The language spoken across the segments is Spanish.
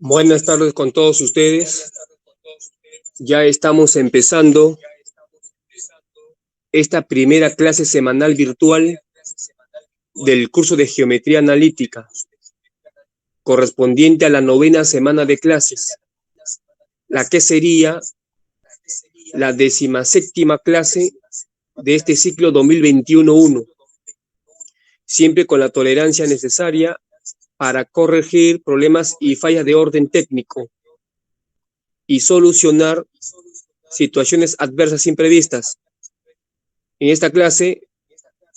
Buenas tardes con todos ustedes. Ya estamos empezando esta primera clase semanal virtual del curso de Geometría Analítica, correspondiente a la 9ª semana de clases, la que sería la 17ª clase de este ciclo 2021-1, siempre con la tolerancia necesaria para corregir problemas y fallas de orden técnico y solucionar situaciones adversas imprevistas. En esta clase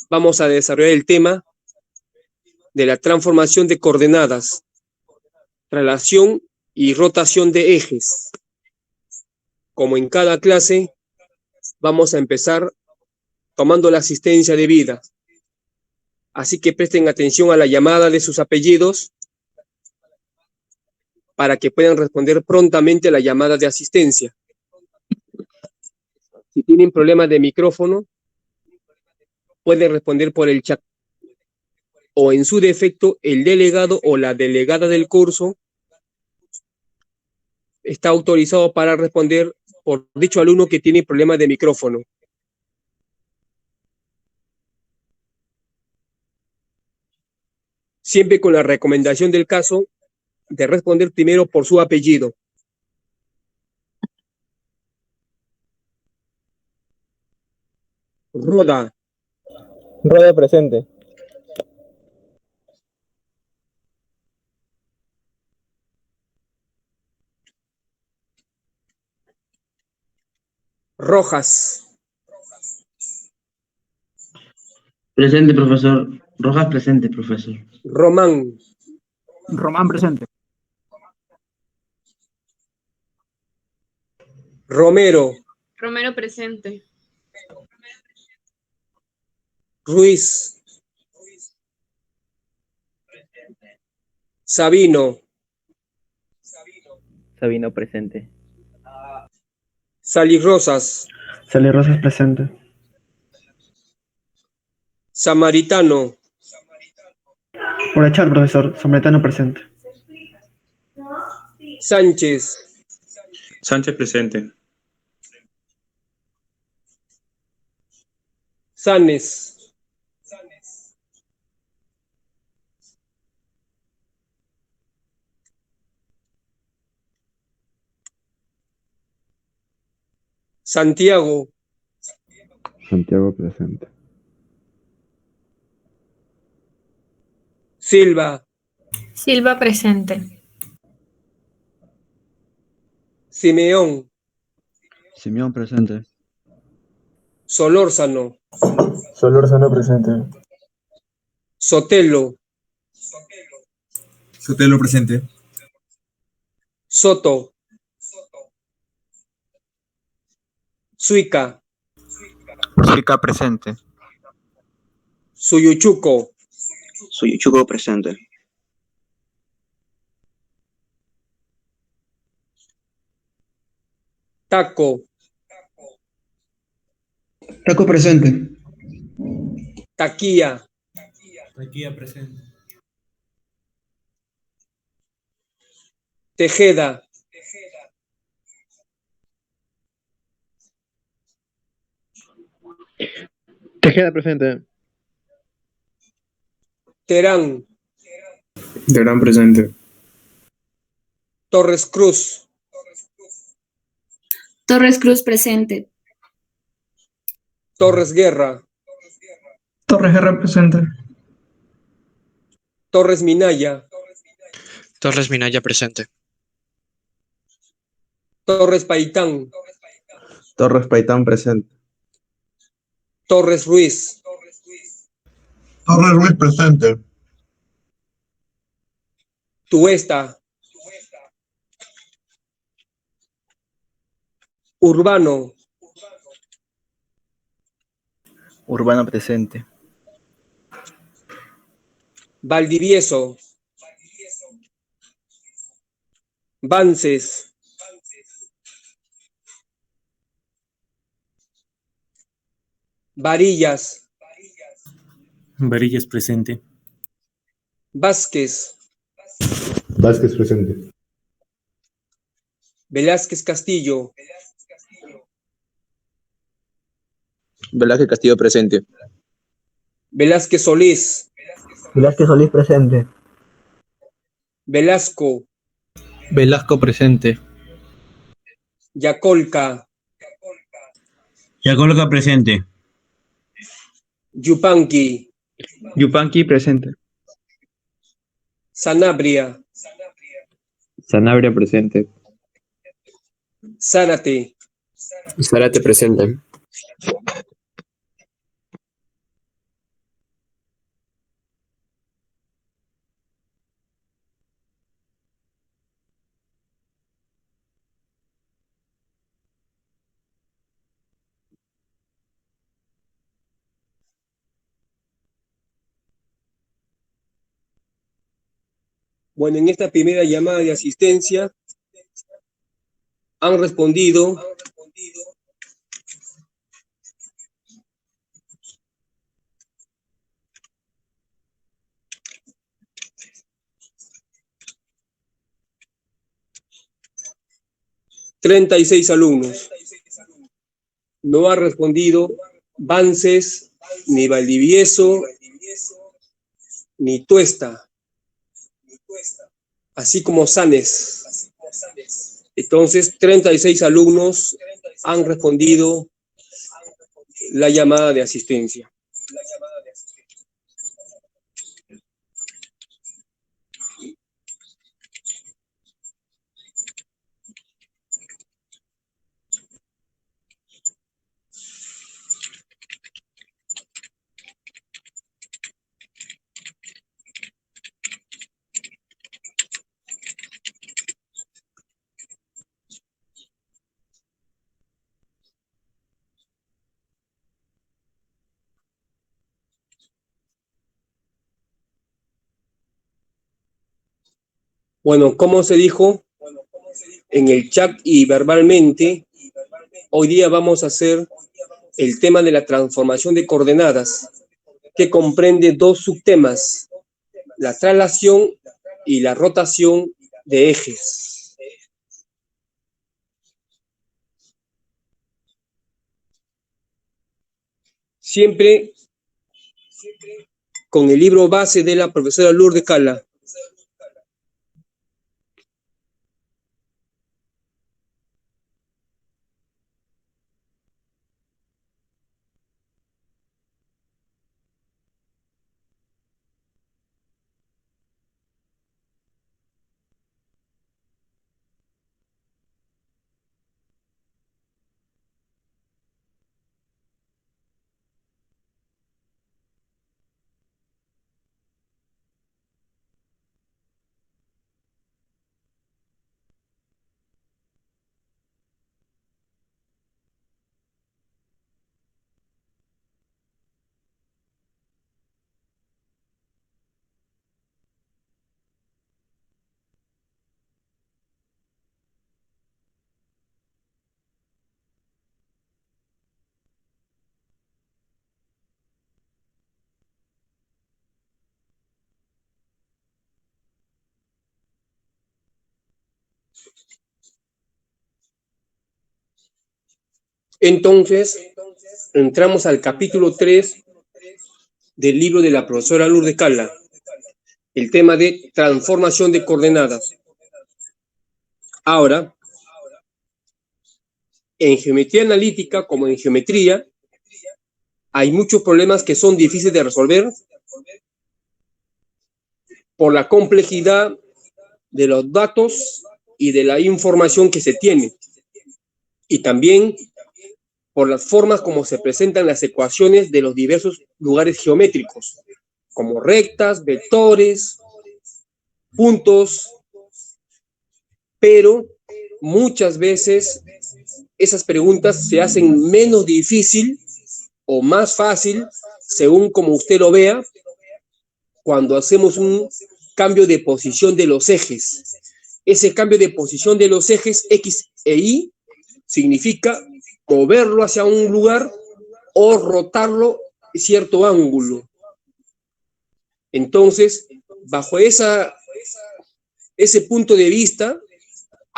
vamos a desarrollar el tema de la transformación de coordenadas, relación y rotación de ejes. Como en cada clase, vamos a empezar tomando la asistencia debida. Así que presten atención a la llamada de sus apellidos para que puedan responder prontamente a la llamada de asistencia. Si tienen problemas de micrófono, pueden responder por el chat. O en su defecto, el delegado o la delegada del curso está autorizado para responder por dicho alumno que tiene problemas de micrófono. Siempre con la recomendación del caso de responder primero por su apellido. Roda. Roda presente. Rojas. Presente, profesor. Rojas presente, profesor. Román. Román presente. Romero. Romero presente. Ruiz. Sabino. Sabino presente. Sali Rosas. Sally Rosas presente. Samaritano. Por echar, profesor. Samaritano presente. Sánchez. Sánchez presente. Sanes. Santiago. Santiago presente. Silva. Silva presente. Simeón. Simeón presente. Solórzano. Solórzano presente. Sotelo. Sotelo presente. Soto. Suica. Suica presente. Suyuchuco. Suyuchuco presente. Taco. Taco presente. Taquilla. Taquilla presente. Tejeda. Tejeda presente. Terán. Terán presente. Torres Cruz. Torres Cruz presente. Torres Guerra. Torres Guerra presente. Torres Minaya. Torres Minaya presente. Torres Paitán. Torres Paitán presente. Torres Ruiz. Torres Ruiz presente. Tuesta. Urbano. Urbano presente. Valdivieso. Vances. Varillas. Varillas presente. Vázquez. Vázquez presente. Velázquez Castillo. Velázquez Castillo presente. Velázquez Solís. Velázquez Solís presente. Velasco. Velasco presente. Yacolca. Yacolca presente. Yupanqui. Yupanqui presente. Sanabria. Sanabria presente. Zárate. Zárate presente. Bueno, en esta primera llamada de asistencia han respondido 36 alumnos. No ha respondido Vances, ni Valdivieso, ni Tuesta, así como Sanes. Entonces, 36 alumnos han respondido la llamada de asistencia. Bueno, como se dijo en el chat y verbalmente, hoy día vamos a hacer el tema de la transformación de coordenadas, que comprende dos subtemas, la traslación y la rotación de ejes. Siempre con el libro base de la profesora Lourdes Cala. Entonces, entramos al capítulo 3 del libro de la profesora Lourdes Cala, el tema de transformación de coordenadas. Ahora, en geometría analítica como en geometría, hay muchos problemas que son difíciles de resolver por la complejidad de los datos y de la información que se tiene, y también por las formas como se presentan las ecuaciones de los diversos lugares geométricos, como rectas, vectores, puntos, pero muchas veces esas preguntas se hacen menos difícil o más fácil, según como usted lo vea, cuando hacemos un cambio de posición de los ejes. Ese cambio de posición de los ejes X e Y significa moverlo hacia un lugar o rotarlo en cierto ángulo. Entonces, bajo ese punto de vista,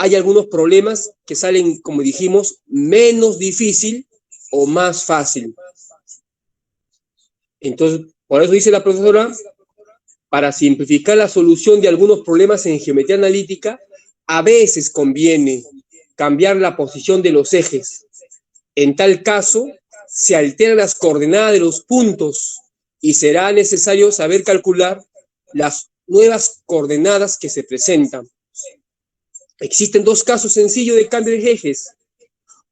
hay algunos problemas que salen, como dijimos, menos difícil o más fácil. Entonces, por eso dice la profesora, para simplificar la solución de algunos problemas en geometría analítica, a veces conviene cambiar la posición de los ejes. En tal caso, se alteran las coordenadas de los puntos y será necesario saber calcular las nuevas coordenadas que se presentan. Existen dos casos sencillos de cambio de ejes.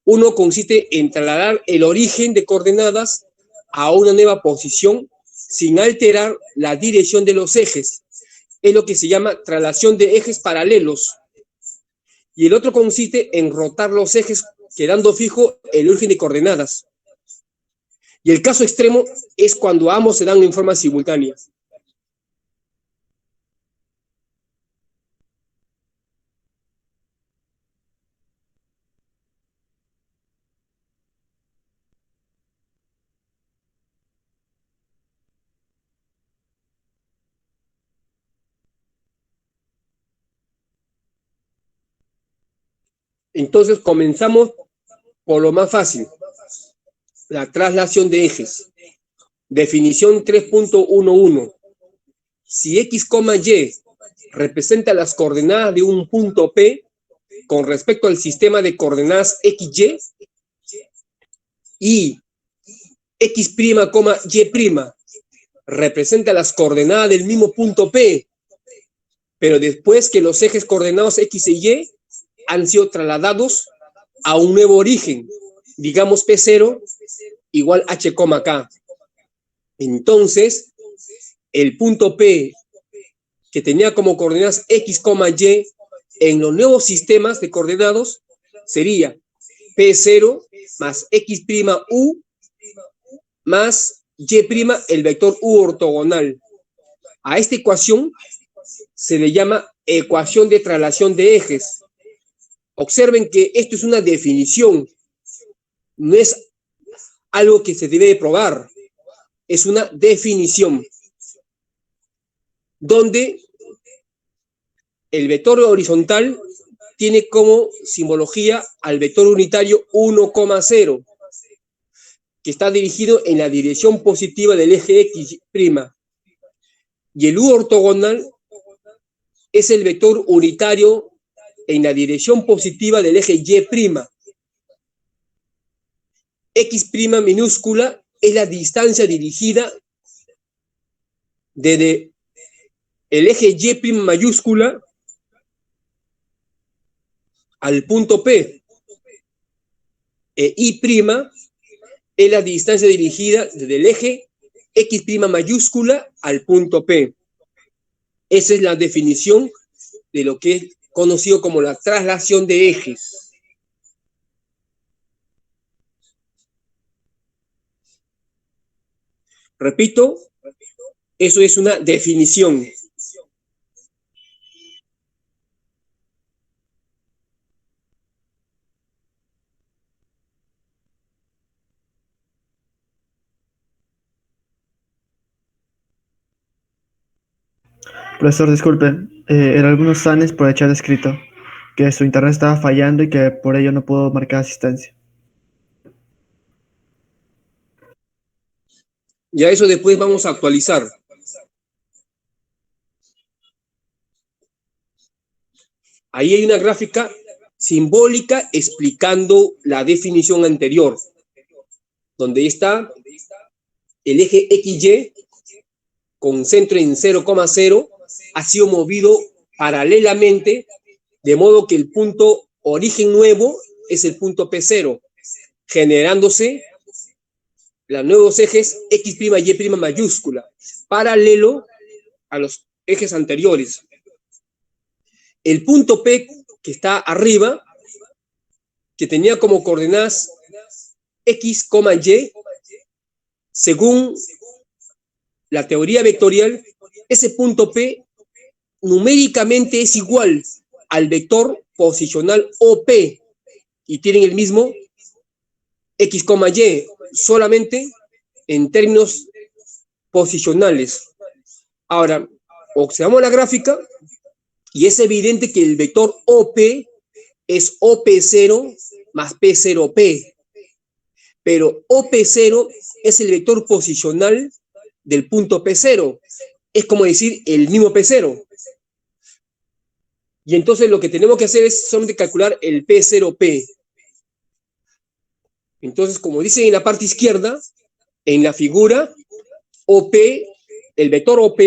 Uno consiste en trasladar el origen de coordenadas a una nueva posición sin alterar la dirección de los ejes. Es lo que se llama traslación de ejes paralelos. Y el otro consiste en rotar los ejes quedando fijo el origen de coordenadas. Y el caso extremo es cuando ambos se dan en forma simultánea. Entonces comenzamos por lo más fácil, la traslación de ejes. Definición 3.11. Si X, Y representa las coordenadas de un punto P con respecto al sistema de coordenadas XY y X', Y' representa las coordenadas del mismo punto P, pero después que los ejes coordenados X y Y han sido trasladados a un nuevo origen, digamos P0 igual H, K. Entonces, el punto P que tenía como coordenadas X, Y en los nuevos sistemas de coordenados sería P0 más X' U más Y' el vector U ortogonal. A esta ecuación se le llama ecuación de traslación de ejes. Observen que esto es una definición, no es algo que se debe de probar, es una definición, donde el vector horizontal tiene como simbología al vector unitario 1,0, que está dirigido en la dirección positiva del eje X', y el U ortogonal es el vector unitario en la dirección positiva del eje Y'. X' minúscula es la distancia dirigida desde el eje Y' mayúscula al punto P. Y' es la distancia dirigida desde el eje X' mayúscula al punto P. Esa es la definición de lo que es conocido como la traslación de ejes. Repito, eso es una definición. Profesor, disculpe, en algunos sanes por el chat escrito que su internet estaba fallando y que por ello no pudo marcar asistencia. Ya eso después vamos a actualizar. Ahí hay una gráfica simbólica explicando la definición anterior, donde está el eje XY con centro en 0,0 ha sido movido paralelamente, de modo que el punto origen nuevo es el punto P0, generándose los nuevos ejes X', Y' mayúscula, paralelo a los ejes anteriores. El punto P que está arriba, que tenía como coordenadas X, Y, según la teoría vectorial, ese punto P numéricamente es igual al vector posicional OP y tienen el mismo X, Y, solamente en términos posicionales. Ahora, observamos la gráfica y es evidente que el vector OP es OP0 más P0P. Pero OP0 es el vector posicional del punto P0. Es como decir el mismo P0. Y entonces lo que tenemos que hacer es solamente calcular el P0P. Entonces, como dice en la parte izquierda, en la figura, OP, el vector OP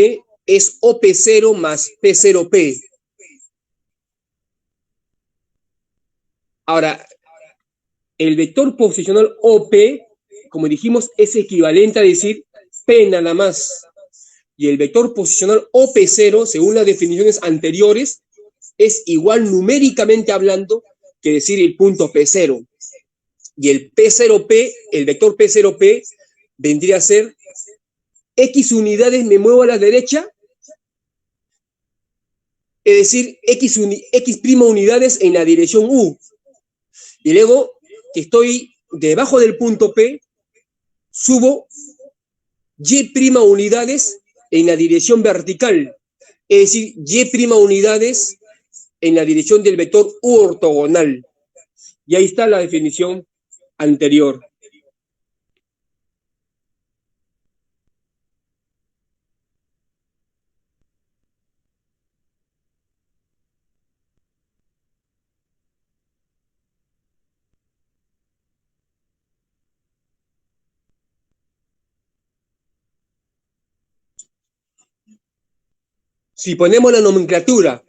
es OP0 más P0P. Ahora, el vector posicional OP, como dijimos, es equivalente a decir P nada más. Y el vector posicional OP0, según las definiciones anteriores, es igual numéricamente hablando que decir el punto P0. Y el P0P, el vector P0P, vendría a ser X unidades me muevo a la derecha, es decir, X' unidades en la dirección U. Y luego que estoy debajo del punto P, subo Y' unidades en la dirección vertical, es decir, Y' unidades en la dirección del vector U ortogonal. Y ahí está la definición anterior. Si ponemos la nomenclatura,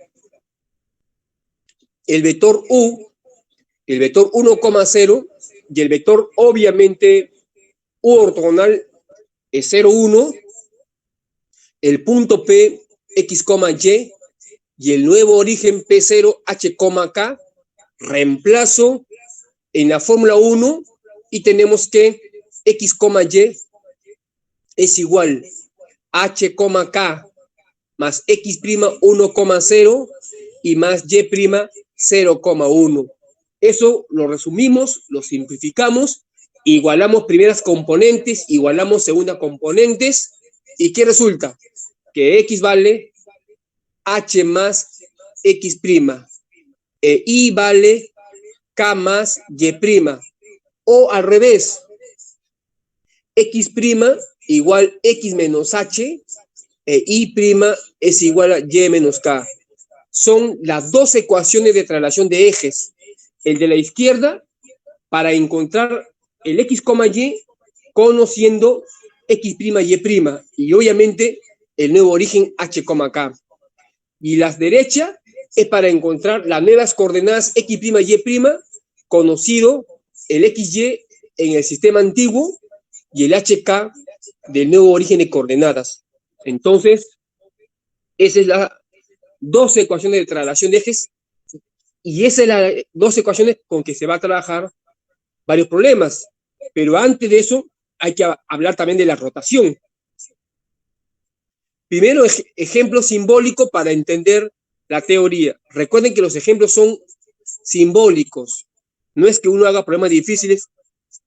el vector U, el vector 1,0 y el vector obviamente U ortogonal es 0, 1, el punto P, X, Y y el nuevo origen P0, H, K, reemplazo en la fórmula 1 y tenemos que X, Y es igual a H, K más X' 1,0 y más Y' 0,1. Eso lo resumimos, lo simplificamos, igualamos primeras componentes, igualamos segundas componentes, ¿y qué resulta? Que X vale H más X', e Y vale K más Y', o al revés, X' igual X menos H, e Y' es igual a Y menos K. Son las dos ecuaciones de traslación de ejes. El de la izquierda, para encontrar el X, Y, conociendo X', Y', y obviamente el nuevo origen H, K. Y la derecha es para encontrar las nuevas coordenadas X', Y', conocido el XY en el sistema antiguo y el HK del nuevo origen de coordenadas. Entonces, esa es la dos ecuaciones de traslación de ejes, y esas son las dos ecuaciones con que se va a trabajar varios problemas. Pero antes de eso, hay que hablar también de la rotación. Primero, ejemplo simbólico para entender la teoría. Recuerden que los ejemplos son simbólicos. No es que uno haga problemas difíciles,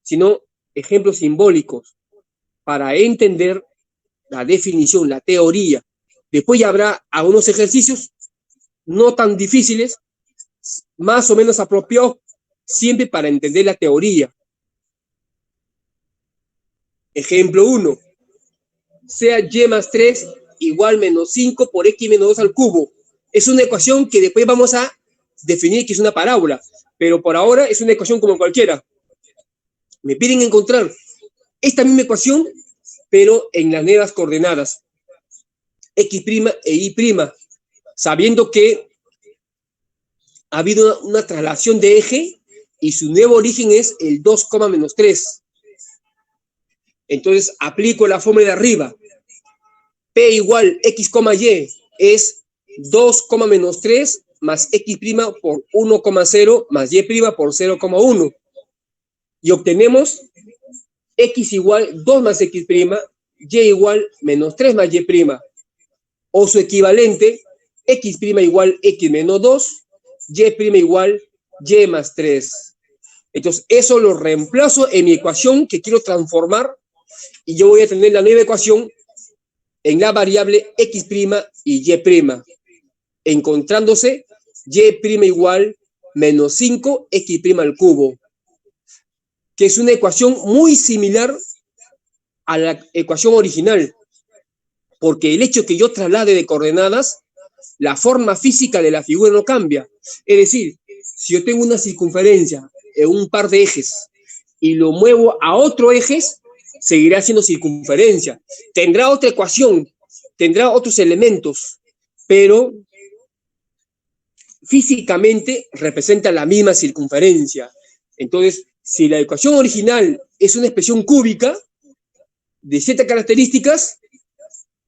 sino ejemplos simbólicos para entender la definición, la teoría. Después ya habrá algunos ejercicios no tan difíciles, más o menos apropiados, siempre para entender la teoría. Ejemplo 1. Sea Y más 3 igual menos 5 por X menos 2 al cubo. Es una ecuación que después vamos a definir que es una parábola, pero por ahora es una ecuación como cualquiera. Me piden encontrar esta misma ecuación, pero en las nuevas coordenadas X' e Y', sabiendo que ha habido una traslación de eje y su nuevo origen es el 2, menos 3. Entonces aplico la fórmula de arriba. P igual X, Y es 2, menos 3 más X' por 1,0 más Y' por 0,1. Y obtenemos X igual 2 más X', Y igual menos 3 más Y'. O su equivalente, X' igual X menos 2, Y' igual Y más 3. Entonces, eso lo reemplazo en mi ecuación que quiero transformar y yo voy a tener la nueva ecuación en la variable X' y Y', encontrándose Y' igual menos 5x' al cubo, que es una ecuación muy similar a la ecuación original, porque el hecho que yo traslade de coordenadas, la forma física de la figura no cambia. Es decir, si yo tengo una circunferencia en un par de ejes y lo muevo a otro eje, seguirá siendo circunferencia. Tendrá otra ecuación, tendrá otros elementos, pero físicamente representa la misma circunferencia. Entonces, si la ecuación original es una expresión cúbica de ciertas características,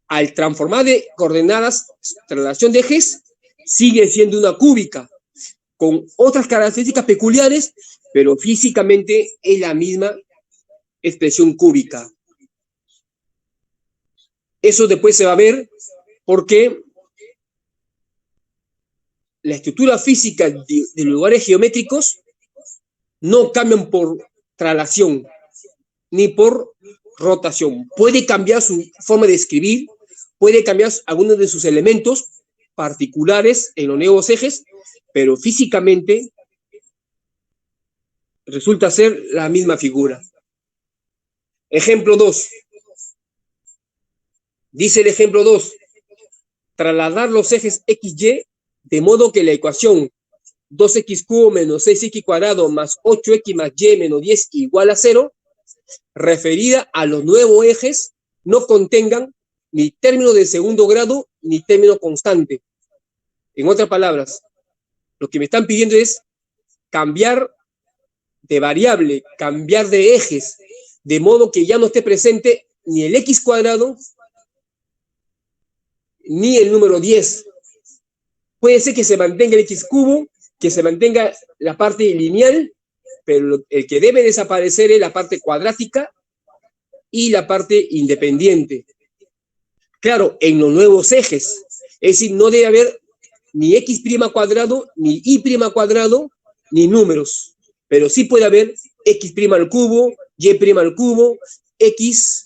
al transformar de coordenadas, traslación de ejes, sigue siendo una cúbica, con otras características peculiares, pero físicamente es la misma expresión cúbica. Eso después se va a ver porque la estructura física de lugares geométricos no cambian por traslación ni por rotación. Puede cambiar su forma de escribir, puede cambiar algunos de sus elementos particulares en los nuevos ejes, pero físicamente resulta ser la misma figura. Ejemplo 2. Dice el ejemplo 2, trasladar los ejes XY de modo que la ecuación 2x cubo menos 6x cuadrado más 8x más y menos 10 igual a 0, referida a los nuevos ejes, no contengan ni término de segundo grado ni término constante. En otras palabras, lo que me están pidiendo es cambiar de variable, cambiar de ejes, de modo que ya no esté presente ni el x cuadrado ni el número 10. Puede ser que se mantenga el x cubo, que se mantenga la parte lineal, pero el que debe desaparecer es la parte cuadrática y la parte independiente. Claro, en los nuevos ejes, es decir, no debe haber ni x' cuadrado, ni y' cuadrado, ni números, pero sí puede haber x' al cubo, y' al cubo, x'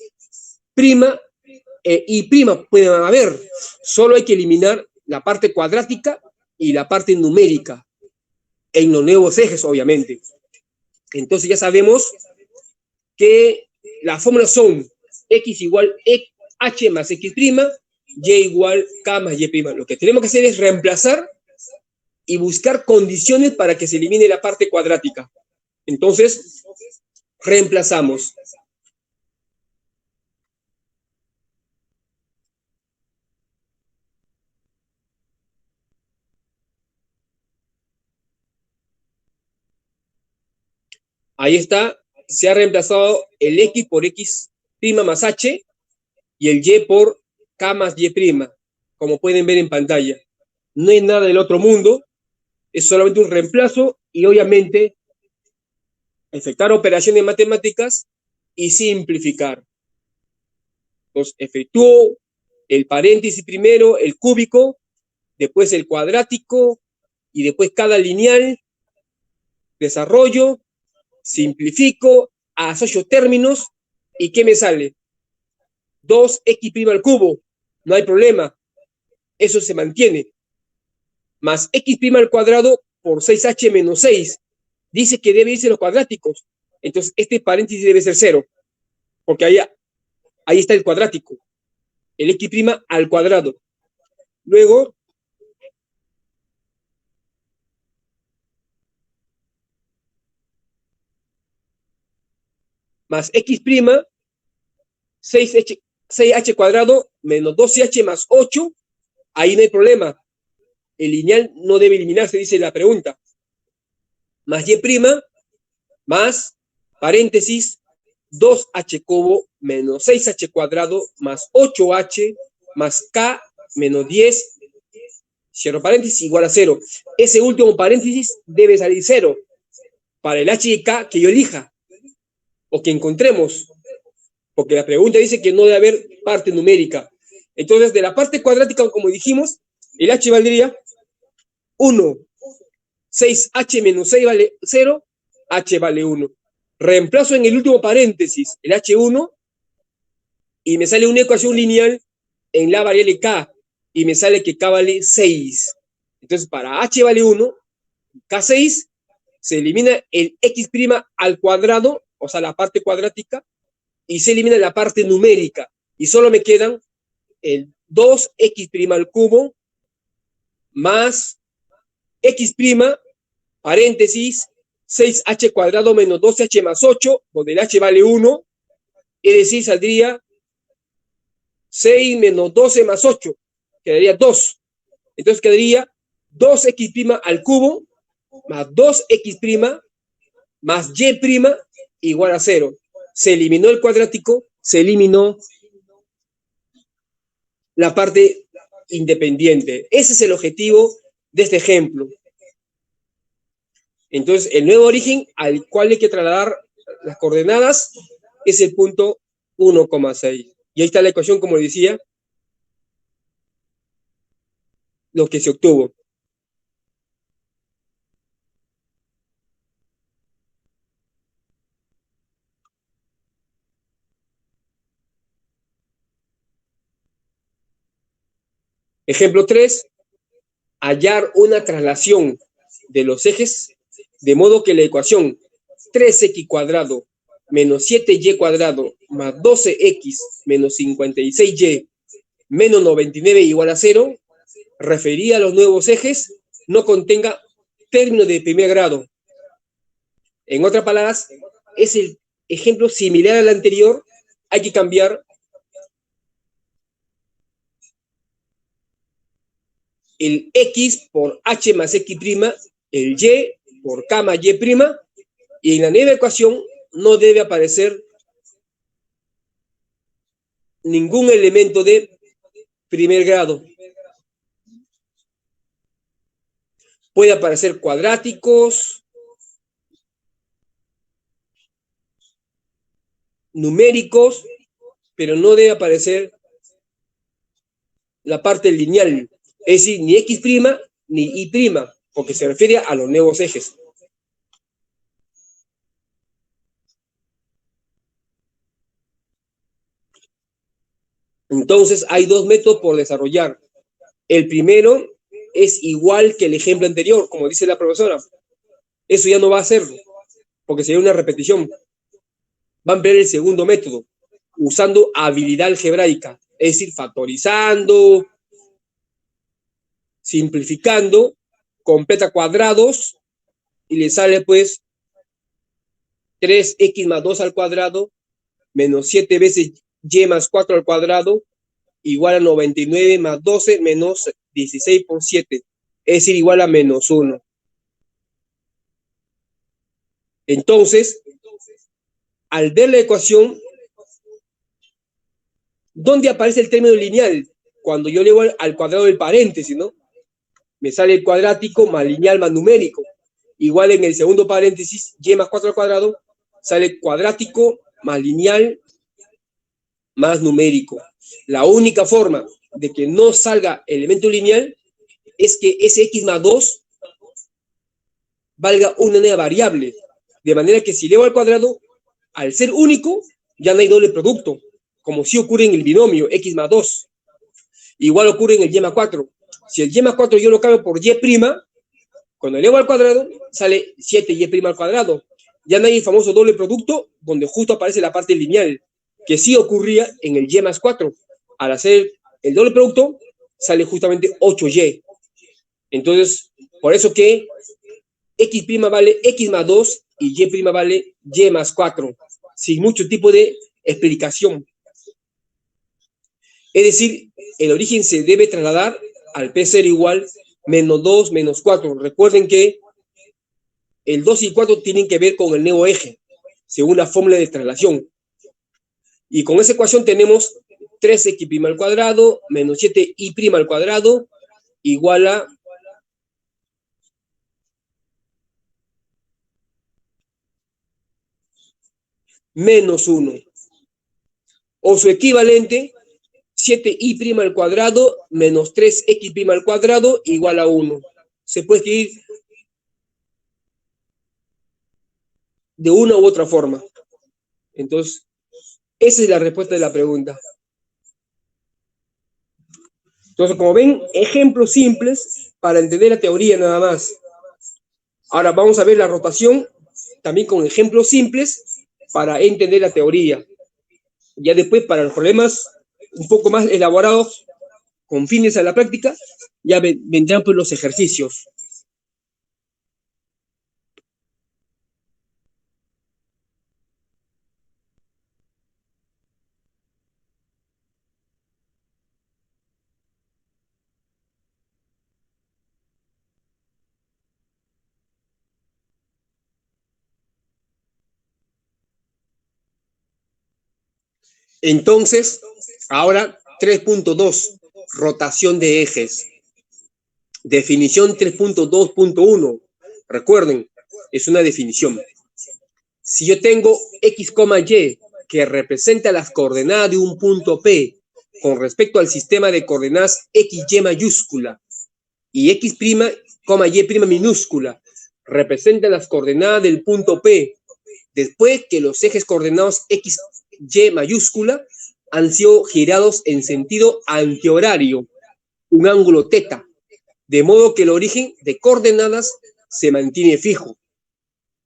y' pueden haber. Solo hay que eliminar la parte cuadrática y la parte numérica, en los nuevos ejes, obviamente. Entonces ya sabemos que las fórmulas son x igual h más x', y igual k más y'. Lo que tenemos que hacer es reemplazar y buscar condiciones para que se elimine la parte cuadrática. Entonces, reemplazamos. Ahí está, se ha reemplazado el x por x' más h y el y por k más y', como pueden ver en pantalla. No es nada del otro mundo, es solamente un reemplazo y obviamente efectuar operaciones matemáticas y simplificar. Entonces, efectúo el paréntesis primero, el cúbico, después el cuadrático y después cada lineal, desarrollo, simplifico, asocio términos y ¿qué me sale? 2x' al cubo, no hay problema, eso se mantiene, más x' al cuadrado por 6h menos 6, dice que debe irse los cuadráticos, entonces este paréntesis debe ser 0, porque ahí está el cuadrático, el x' al cuadrado. Luego, más x', 6h cuadrado menos 12h más 8, ahí no hay problema. El lineal no debe eliminarse, dice la pregunta. Más y', más, paréntesis, 2h cubo menos 6h cuadrado más 8h más k menos 10, cierro paréntesis, igual a 0. Ese último paréntesis debe salir 0 para el h y k que yo elija o que encontremos, porque la pregunta dice que no debe haber parte numérica. Entonces, de la parte cuadrática, como dijimos, el h valdría 1. 6h menos 6 vale 0, h vale 1. Reemplazo en el último paréntesis el h1 y me sale una ecuación lineal en la variable k y me sale que k vale 6. Entonces, para h vale 1, K6, se elimina el x' al cuadrado, o sea, la parte cuadrática, y se elimina la parte numérica. Y solo me quedan el 2x' al cubo más x', paréntesis, 6h cuadrado menos 12h más 8, donde el h vale 1, es decir, saldría 6 menos 12 más 8, quedaría 2. Entonces quedaría 2x' al cubo más 2x' más y' igual a 0. Se eliminó el cuadrático, se eliminó la parte independiente. Ese es el objetivo de este ejemplo. Entonces, el nuevo origen al cual hay que trasladar las coordenadas es el punto 1,6. Y ahí está la ecuación, como decía, lo que se obtuvo. Ejemplo 3. Hallar una traslación de los ejes de modo que la ecuación 3x cuadrado menos 7y cuadrado más 12x menos 56y menos 99 igual a 0, referida a los nuevos ejes, no contenga términos de primer grado. En otras palabras, es el ejemplo similar al anterior, hay que cambiar el x por h más x', el y por k más y', y en la nueva ecuación no debe aparecer ningún elemento de primer grado. Puede aparecer cuadráticos, numéricos, pero no debe aparecer la parte lineal, es decir, ni x' ni y', porque se refiere a los nuevos ejes. Entonces, hay dos métodos por desarrollar. El primero es igual que el ejemplo anterior, como dice la profesora. Eso ya no va a ser, porque sería una repetición. Va a emplear el segundo método, usando habilidad algebraica, es decir, factorizando, simplificando, completa cuadrados y le sale pues 3x más 2 al cuadrado menos 7 veces y más 4 al cuadrado igual a 99 más 12 menos 16 por 7, es decir, igual a menos 1. Entonces, al ver la ecuación, ¿dónde aparece el término lineal? Cuando yo le voy al cuadrado del paréntesis, ¿no? Me sale el cuadrático más lineal más numérico. Igual en el segundo paréntesis, y más 4 al cuadrado, sale cuadrático más lineal más numérico. La única forma de que no salga elemento lineal es que ese x más 2 valga una nueva variable. De manera que si elevo al cuadrado, al ser único, ya no hay doble producto, como sí ocurre en el binomio x más 2. Igual ocurre en el y más 4. Si el y más 4 yo lo cambio por y', cuando elevo al cuadrado, sale 7y' al cuadrado. Ya no hay el famoso doble producto, donde justo aparece la parte lineal, que sí ocurría en el y más 4. Al hacer el doble producto, sale justamente 8y. Entonces, por eso que x' vale x más 2 y y' vale y más 4, sin mucho tipo de explicación. Es decir, el origen se debe trasladar al P0 igual menos 2 menos 4. Recuerden que el 2 y 4 tienen que ver con el nuevo eje, según la fórmula de traslación. Y con esa ecuación tenemos 3x' al cuadrado menos 7y' al cuadrado igual a menos 1. O su equivalente, 7y' al cuadrado menos 3x' al cuadrado igual a 1. Se puede escribir de una u otra forma. Entonces, esa es la respuesta de la pregunta. Entonces, como ven, ejemplos simples para entender la teoría nada más. Ahora vamos a ver la rotación también con ejemplos simples para entender la teoría. Ya después, para los problemas un poco más elaborados, con fines a la práctica, ya vendrán pues los ejercicios. Entonces, ahora 3.2, rotación de ejes. Definición 3.2.1. Recuerden, es una definición. Si yo tengo x, y, que representa las coordenadas de un punto P con respecto al sistema de coordenadas x, y mayúscula, y x', y' minúscula representa las coordenadas del punto P, después que los ejes coordenados x, y mayúscula han sido girados en sentido antihorario, un ángulo θ, de modo que el origen de coordenadas se mantiene fijo.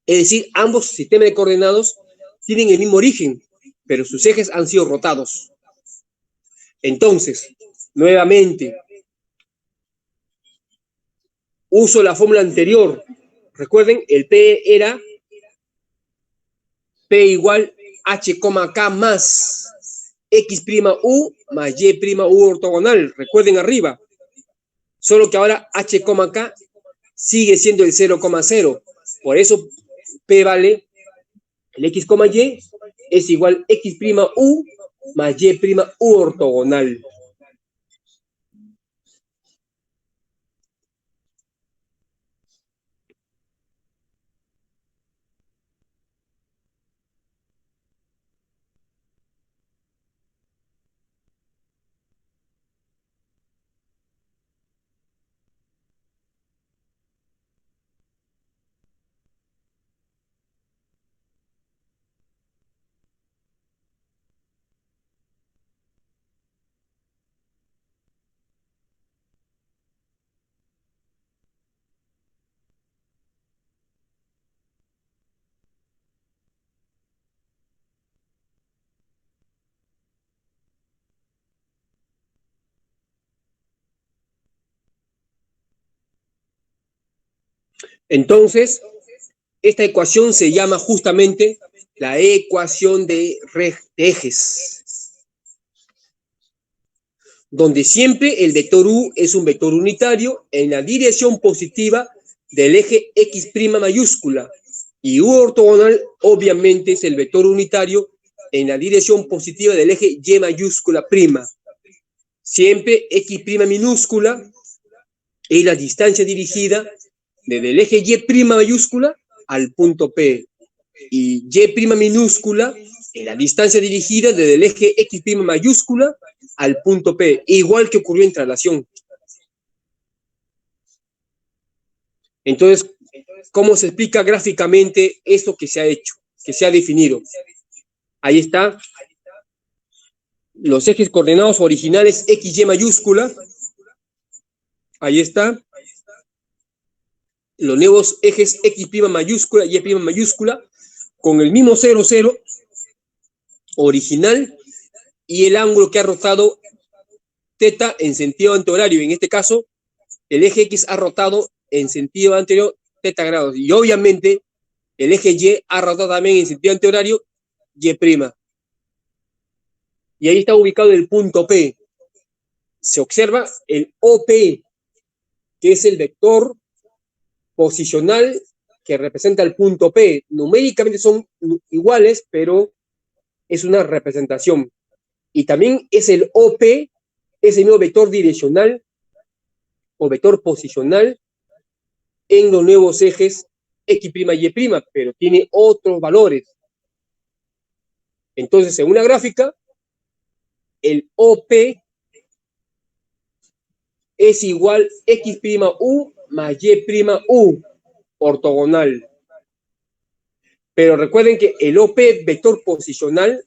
Es decir, ambos sistemas de coordenadas tienen el mismo origen, pero sus ejes han sido rotados. Entonces, nuevamente, uso la fórmula anterior. Recuerden, el P era P igual H, K más X' U más Y' U ortogonal. Recuerden arriba. Solo que ahora H, K sigue siendo el 0,0. Por eso P vale el X, Y es igual X' U más Y' U ortogonal. Entonces, esta ecuación se llama justamente la ecuación de ejes, donde siempre el vector U es un vector unitario en la dirección positiva del eje X' mayúscula, y U ortogonal obviamente es el vector unitario en la dirección positiva del eje Y mayúscula prima. Siempre X' minúscula es la distancia dirigida desde el eje Y' mayúscula al punto P, y Y' minúscula es la distancia dirigida desde el eje X' mayúscula al punto P, igual que ocurrió en traslación. Entonces, ¿cómo se explica gráficamente esto que se ha hecho, que se ha definido? Ahí está. Los ejes coordenados originales X, Y mayúscula. Ahí está. Los nuevos ejes X' mayúscula y Y' mayúscula con el mismo 0, 0 original y el ángulo que ha rotado θ en sentido antihorario. En este caso, el eje X ha rotado en sentido anterior θ grados. Y obviamente, el eje Y ha rotado también en sentido antihorario Y'. Y ahí está ubicado el punto P. Se observa el OP, que es el vector posicional que representa el punto P. Numéricamente son iguales, pero es una representación. Y también es el OP, es el mismo vector direccional o vector posicional en los nuevos ejes X', Y', pero tiene otros valores. Entonces, según la gráfica, el OP es igual X' U más Y' U ortogonal. Pero recuerden que el OP, vector posicional,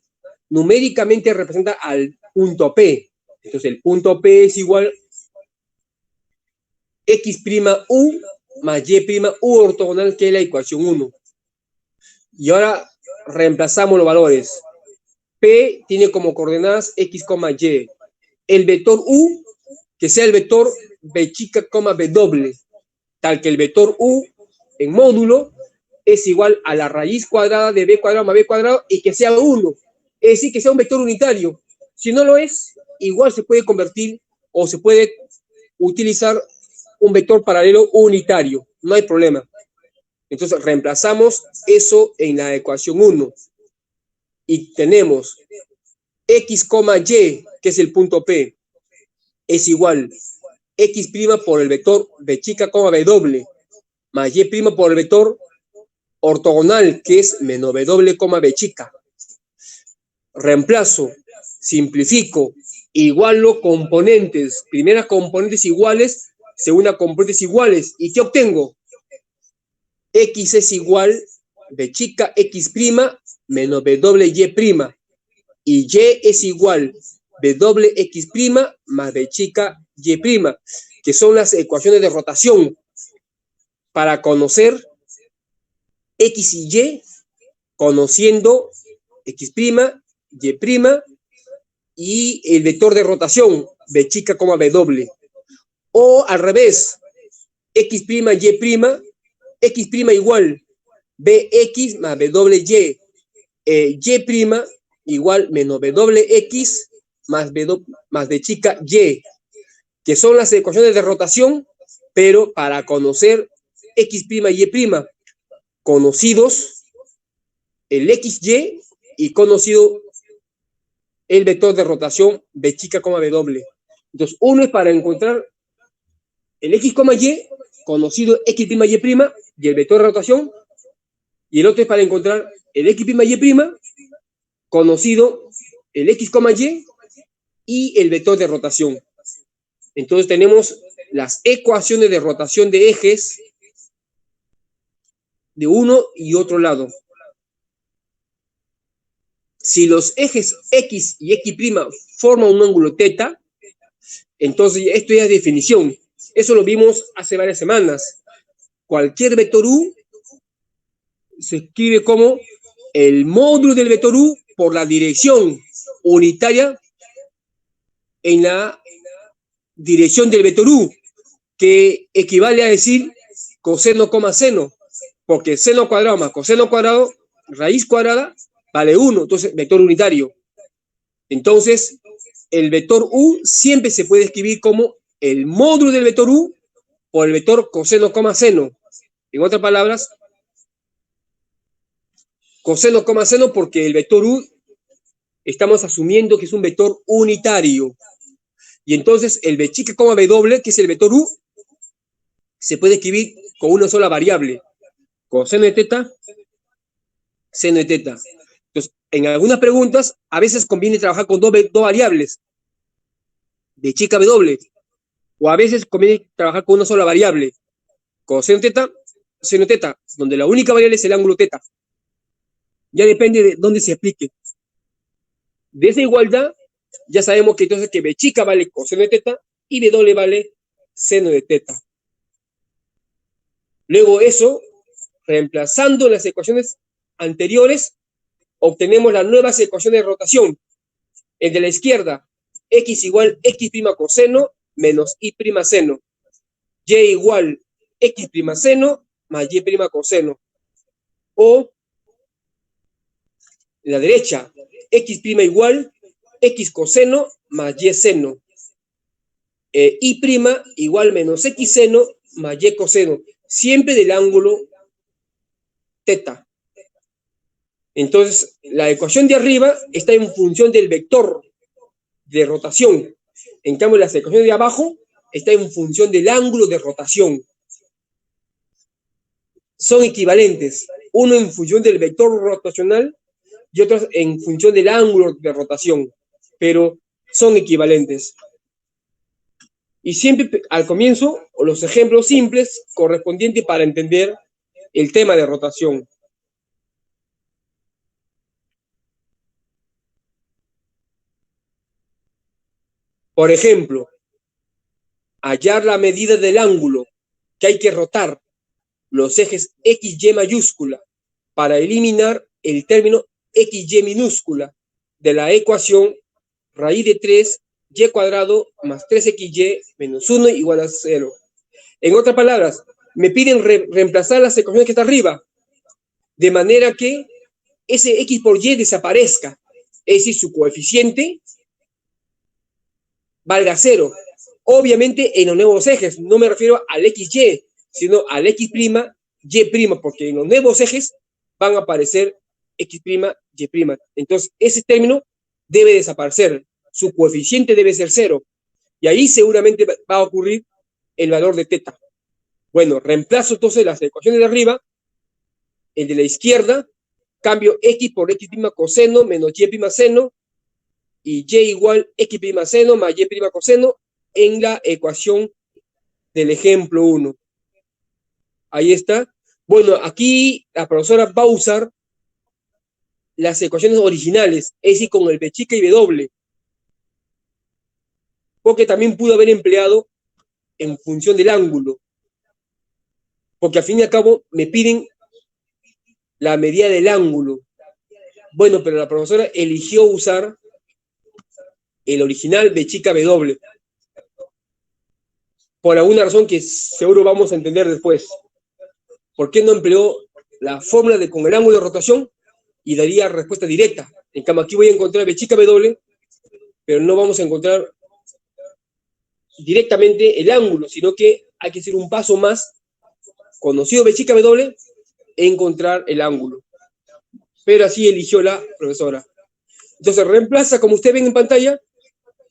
numéricamente representa al punto P. Entonces el punto P es igual X' U más y' u ortogonal, que es la ecuación 1. Y ahora reemplazamos los valores. P tiene como coordenadas x, y. El vector u, que sea el vector b chica, b doble, tal que el vector u en módulo es igual a la raíz cuadrada de b cuadrado más b cuadrado y que sea 1. Es decir, que sea un vector unitario. Si no lo es, igual se puede convertir o se puede utilizar un vector paralelo unitario. No hay problema. Entonces reemplazamos eso en la ecuación 1. Y tenemos x, y, que es el punto P, es igual x' por el vector b chica, b doble, más y' por el vector ortogonal, que es menos b doble, b chica. Reemplazo, simplifico, igualo componentes. Primeras componentes iguales, segunda componentes iguales. ¿Y qué obtengo? X es igual b chica x' menos b doble y'. Y y es igual b doble x' más b chica y', que son las ecuaciones de rotación. Para conocer x y y, conociendo x', y' y el vector de rotación, b chica, b doble. O al revés, x', y', x' igual bx más b doble y, y' igual menos b doble x más b chica y, que son las ecuaciones de rotación, pero para conocer x', y', conocidos el xy y conocido el vector de rotación b chica, b doble. Entonces, uno es para encontrar el x, y, conocido x', y el vector de rotación, y el otro es para encontrar el x', y', conocido el x, y el vector de rotación. Entonces tenemos las ecuaciones de rotación de ejes de uno y otro lado. Si los ejes x y x' forman un ángulo θ, entonces esto ya es definición. Eso lo vimos hace varias semanas. Cualquier vector u se escribe como el módulo del vector u por la dirección unitaria en la dirección del vector u, que equivale a decir coseno, seno, porque seno cuadrado más coseno cuadrado, raíz cuadrada, vale 1, entonces vector unitario. Entonces, el vector u siempre se puede escribir como el módulo del vector u por el vector coseno, seno. En otras palabras, coseno, seno, porque el vector u estamos asumiendo que es un vector unitario. Y entonces el b chica, b doble, que es el vector u, se puede escribir con una sola variable. Coseno de θ, seno de θ. Entonces, en algunas preguntas, a veces conviene trabajar con dos variables, b chica, b doble, o a veces conviene trabajar con una sola variable, coseno de θ, seno de θ, donde la única variable es el ángulo θ. Ya depende de dónde se aplique. De esa igualdad, ya sabemos que entonces que b chica vale coseno de θ y b doble vale seno de θ. Luego eso, reemplazando las ecuaciones anteriores, obtenemos las nuevas ecuaciones de rotación. El de la izquierda, x igual x' coseno menos y' seno. Y igual x' seno más y' coseno. O la derecha, x' igual x coseno más y seno. Y' igual menos x seno más y coseno. Siempre del ángulo θ. Entonces, la ecuación de arriba está en función del vector de rotación. En cambio, las ecuaciones de abajo están en función del ángulo de rotación. Son equivalentes. Uno en función del vector rotacional y otro en función del ángulo de rotación. Pero son equivalentes. Y siempre al comienzo, los ejemplos simples correspondientes para entender el tema de rotación. Por ejemplo, hallar la medida del ángulo que hay que rotar los ejes XY mayúscula para eliminar el término XY minúscula de la ecuación raíz de 3y cuadrado más 3xy menos 1 igual a 0. En otras palabras, me piden reemplazar las ecuaciones que está arriba, de manera que ese x por y desaparezca, es decir, su coeficiente valga 0. Obviamente en los nuevos ejes, no me refiero al xy, sino al x', y', porque en los nuevos ejes van a aparecer x', y'. Entonces, ese término debe desaparecer, su coeficiente debe ser 0, y ahí seguramente va a ocurrir el valor de teta. Bueno, reemplazo entonces las ecuaciones de arriba, el de la izquierda, cambio x por x' coseno menos y' seno, y y igual x' seno más y' coseno en la ecuación del ejemplo 1. Ahí está. Bueno, aquí la profesora va a usar las ecuaciones originales, es decir, con el b chica y w, porque también pudo haber empleado en función del ángulo, porque al fin y al cabo me piden la medida del ángulo. Bueno, pero la profesora eligió usar el original b chica w, por alguna razón que seguro vamos a entender después. ¿Por qué no empleó la fórmula con el ángulo de rotación y daría respuesta directa? En cambio, aquí voy a encontrar b chica w, pero no vamos a encontrar directamente el ángulo, sino que hay que hacer un paso más, conocido b chica w, encontrar el ángulo. Pero así eligió la profesora. Entonces reemplaza, como ustedes ven en pantalla,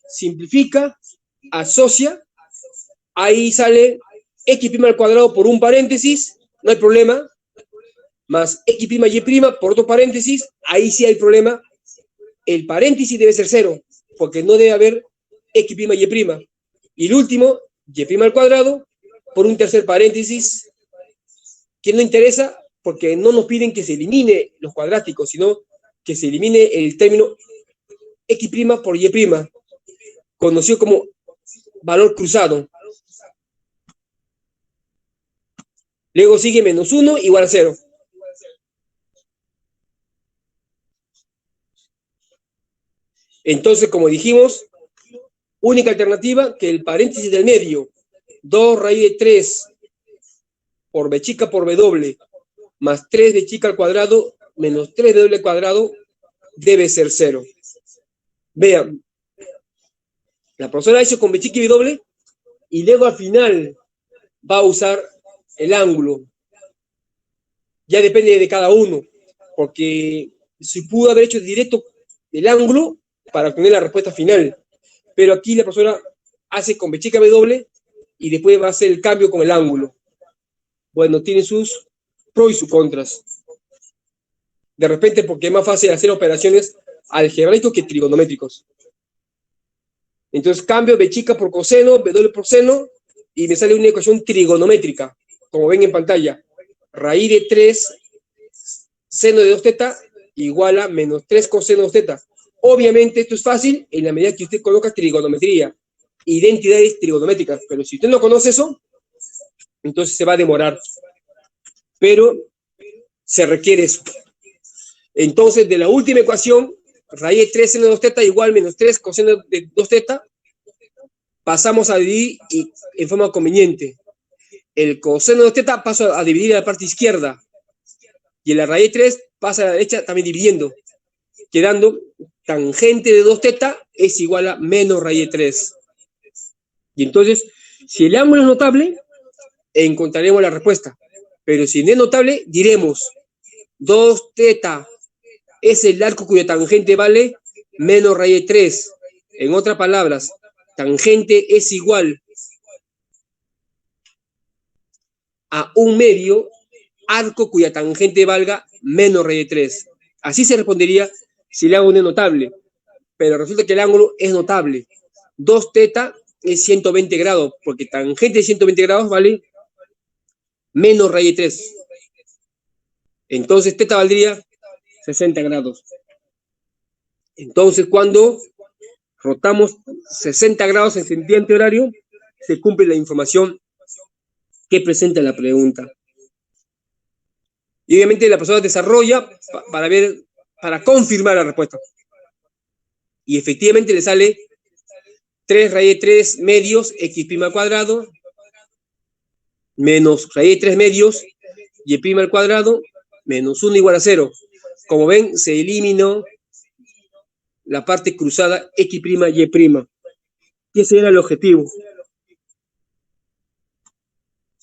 simplifica, asocia, ahí sale x' al cuadrado por un paréntesis, no hay problema, más x' y' por otro paréntesis, ahí sí hay problema, el paréntesis debe ser 0, porque no debe haber x' y', y el último, y' al cuadrado, por un tercer paréntesis, que no interesa, porque no nos piden que se elimine los cuadráticos, sino que se elimine el término x' por y', conocido como valor cruzado. Luego sigue menos 1 igual a 0. Entonces, como dijimos, única alternativa que el paréntesis del medio, 2 raíz de 3 por b chica por w, más 3 b chica al cuadrado, menos 3 b al cuadrado, debe ser 0. Vean, la profesora hizo con b chica y w, y luego al final va a usar el ángulo. Ya depende de cada uno, porque se pudo haber hecho directo el ángulo para obtener la respuesta final. Pero aquí la profesora hace con b chica w y después va a hacer el cambio con el ángulo. Bueno, tiene sus pros y sus contras. De repente, porque es más fácil hacer operaciones algebraicos que trigonométricos. Entonces cambio b chica por coseno, w por seno, y me sale una ecuación trigonométrica, como ven en pantalla. Raíz de 3 seno de 2 teta igual a menos 3 coseno de 2 teta. Obviamente esto es fácil en la medida que usted conozca trigonometría, identidades trigonométricas, pero si usted no conoce eso, entonces se va a demorar. Pero se requiere eso. Entonces, de la última ecuación, raíz de 3 seno de 2 teta igual menos 3 coseno de 2 teta, pasamos a dividir en forma conveniente. El coseno de 2 teta paso a dividir a la parte izquierda, y en la raíz de 3 pasa a la derecha también dividiendo, quedando tangente de 2 teta es igual a menos raíz de 3. Y entonces, si el ángulo es notable, encontraremos la respuesta. Pero si no es notable, diremos 2 teta es el arco cuya tangente vale menos raíz de 3. En otras palabras, tangente es igual a un medio arco cuya tangente valga menos raíz de 3. Así se respondería si el ángulo es notable. Pero resulta que el ángulo es notable. 2 teta es 120 grados, porque tangente de 120 grados vale menos raíz de 3. Entonces teta valdría 60 grados. Entonces cuando rotamos 60 grados en sentido antihorario, se cumple la información que presenta la pregunta. Y obviamente la persona desarrolla para confirmar la respuesta. Y efectivamente le sale 3 raíz de 3 medios x' al cuadrado menos raíz de 3 medios y' al cuadrado menos 1 igual a 0. Como ven, se eliminó la parte cruzada x', y'. Y ese era el objetivo.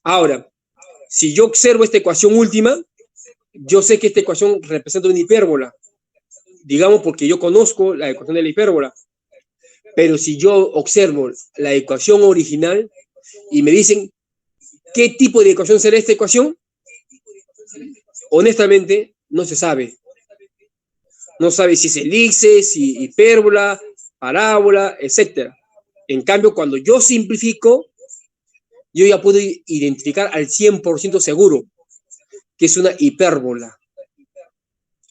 Ahora, si yo observo esta ecuación última, yo sé que esta ecuación representa una hipérbola. Digamos porque yo conozco la ecuación de la hipérbola. Pero si yo observo la ecuación original y me dicen qué tipo de ecuación será esta ecuación, honestamente no se sabe. No sabe si es elipse, si hipérbola, parábola, etc. En cambio, cuando yo simplifico, yo ya puedo identificar al 100% seguro que es una hipérbola.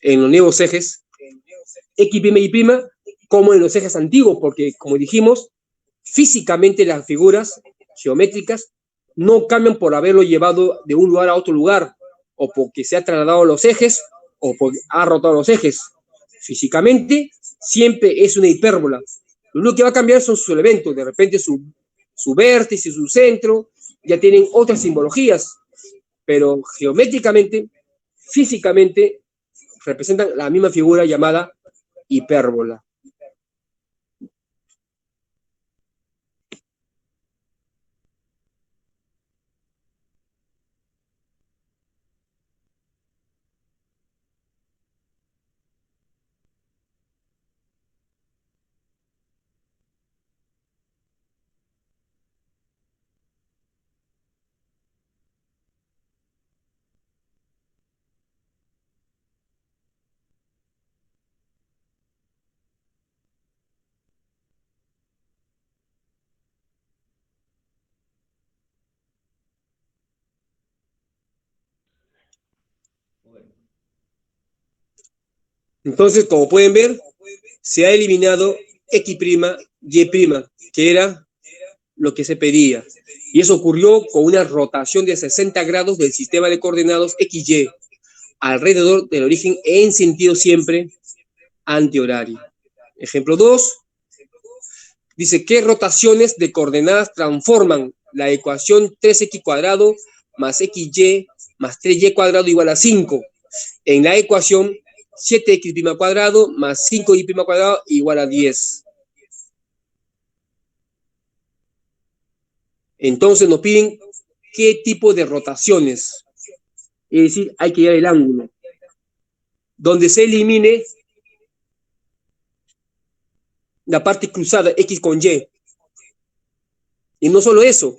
En los nuevos ejes, x', y', como en los ejes antiguos, porque como dijimos, físicamente las figuras geométricas no cambian por haberlo llevado de un lugar a otro lugar, o porque se ha trasladado los ejes, o porque ha rotado los ejes. Físicamente siempre es una hipérbola. Lo único que va a cambiar son sus elementos, de repente su vértice, su centro, ya tienen otras simbologías, pero geométricamente, físicamente, representan la misma figura llamada hipérbola. Entonces, como pueden ver, se ha eliminado x', y', que era lo que se pedía. Y eso ocurrió con una rotación de 60 grados del sistema de coordenadas XY alrededor del origen en sentido siempre antihorario. Ejemplo 2. Dice, ¿qué rotaciones de coordenadas transforman la ecuación 3x² más xy más 3y cuadrado igual a 5 en la ecuación 7x' más 5y' igual a 10? Entonces nos piden qué tipo de rotaciones. Es decir, hay que hallar el ángulo donde se elimine la parte cruzada x con y. Y no solo eso,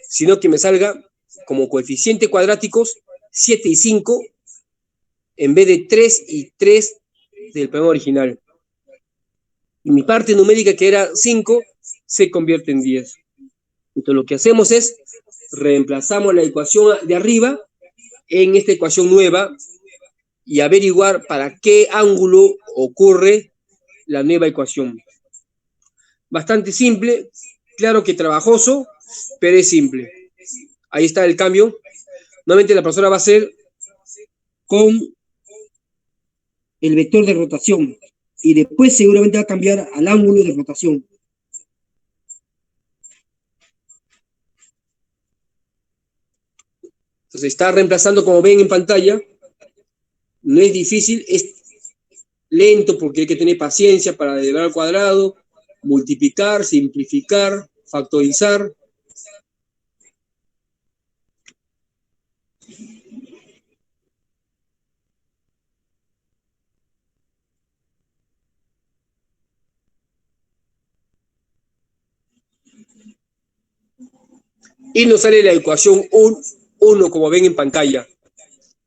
sino que me salga como coeficientes cuadráticos 7 y 5 en vez de 3 y 3 del problema original. Y mi parte numérica, que era 5, se convierte en 10. Entonces lo que hacemos es reemplazamos la ecuación de arriba en esta ecuación nueva y averiguar para qué ángulo ocurre la nueva ecuación. Bastante simple, claro que trabajoso, pero es simple. Ahí está el cambio. Nuevamente la profesora va a hacer con el vector de rotación y después seguramente va a cambiar al ángulo de rotación. Entonces está reemplazando, como ven en pantalla. No es difícil, es lento porque hay que tener paciencia para elevar al cuadrado, multiplicar, simplificar, factorizar. Y nos sale la ecuación 1, como ven en pantalla,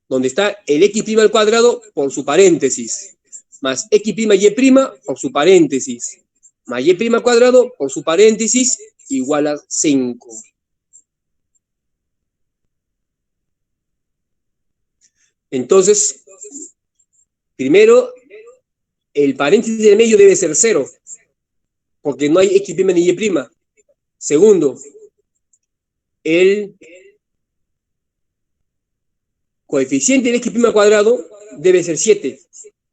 donde está el x'² por su paréntesis, más x', y' por su paréntesis, más y' por su paréntesis, igual a 5. Entonces, primero, el paréntesis del medio debe ser 0, porque no hay x' ni y'. Segundo, el coeficiente del x' al cuadrado debe ser 7.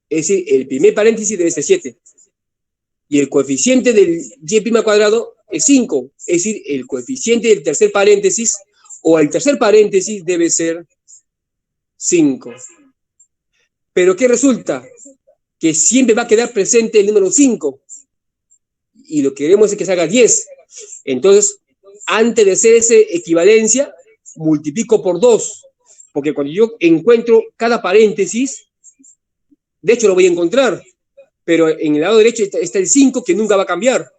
Es decir, el primer paréntesis debe ser 7. Y el coeficiente del y' al cuadrado es 5. Es decir, el coeficiente del tercer paréntesis o el tercer paréntesis debe ser 5. Pero ¿qué resulta? Que siempre va a quedar presente el número 5. Y lo que queremos es que salga 10. Entonces, antes de hacer esa equivalencia, multiplico por 2. Porque cuando yo encuentro cada paréntesis, de hecho lo voy a encontrar, pero en el lado derecho está el 5 que nunca va a cambiar.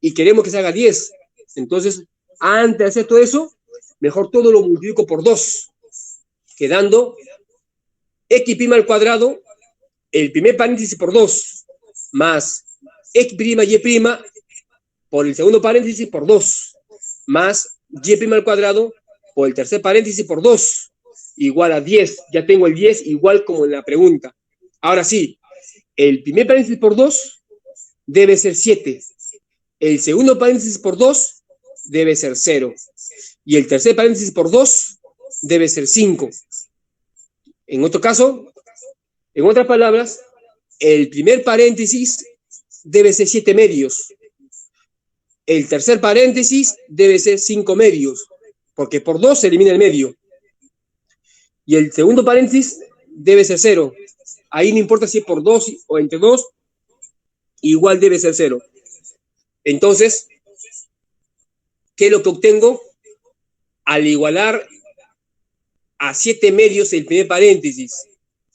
Y queremos que salga 10. Entonces, antes de hacer todo eso, mejor todo lo multiplico por 2. Quedando x' al cuadrado, el primer paréntesis por 2, más x', y' por el segundo paréntesis por 2, más y' al cuadrado por el tercer paréntesis por 2, igual a 10. Ya tengo el 10 igual como en la pregunta. Ahora sí, el primer paréntesis por 2 debe ser 7. El segundo paréntesis por 2 debe ser 0. Y el tercer paréntesis por 2 debe ser 5. En otro caso, en otras palabras, el primer paréntesis debe ser 7 medios. El tercer paréntesis debe ser 5 medios, porque por 2 se elimina el medio. Y el segundo paréntesis debe ser 0. Ahí no importa si es por 2 o entre 2, igual debe ser 0. Entonces, ¿qué es lo que obtengo? Al igualar a 7 medios el primer paréntesis,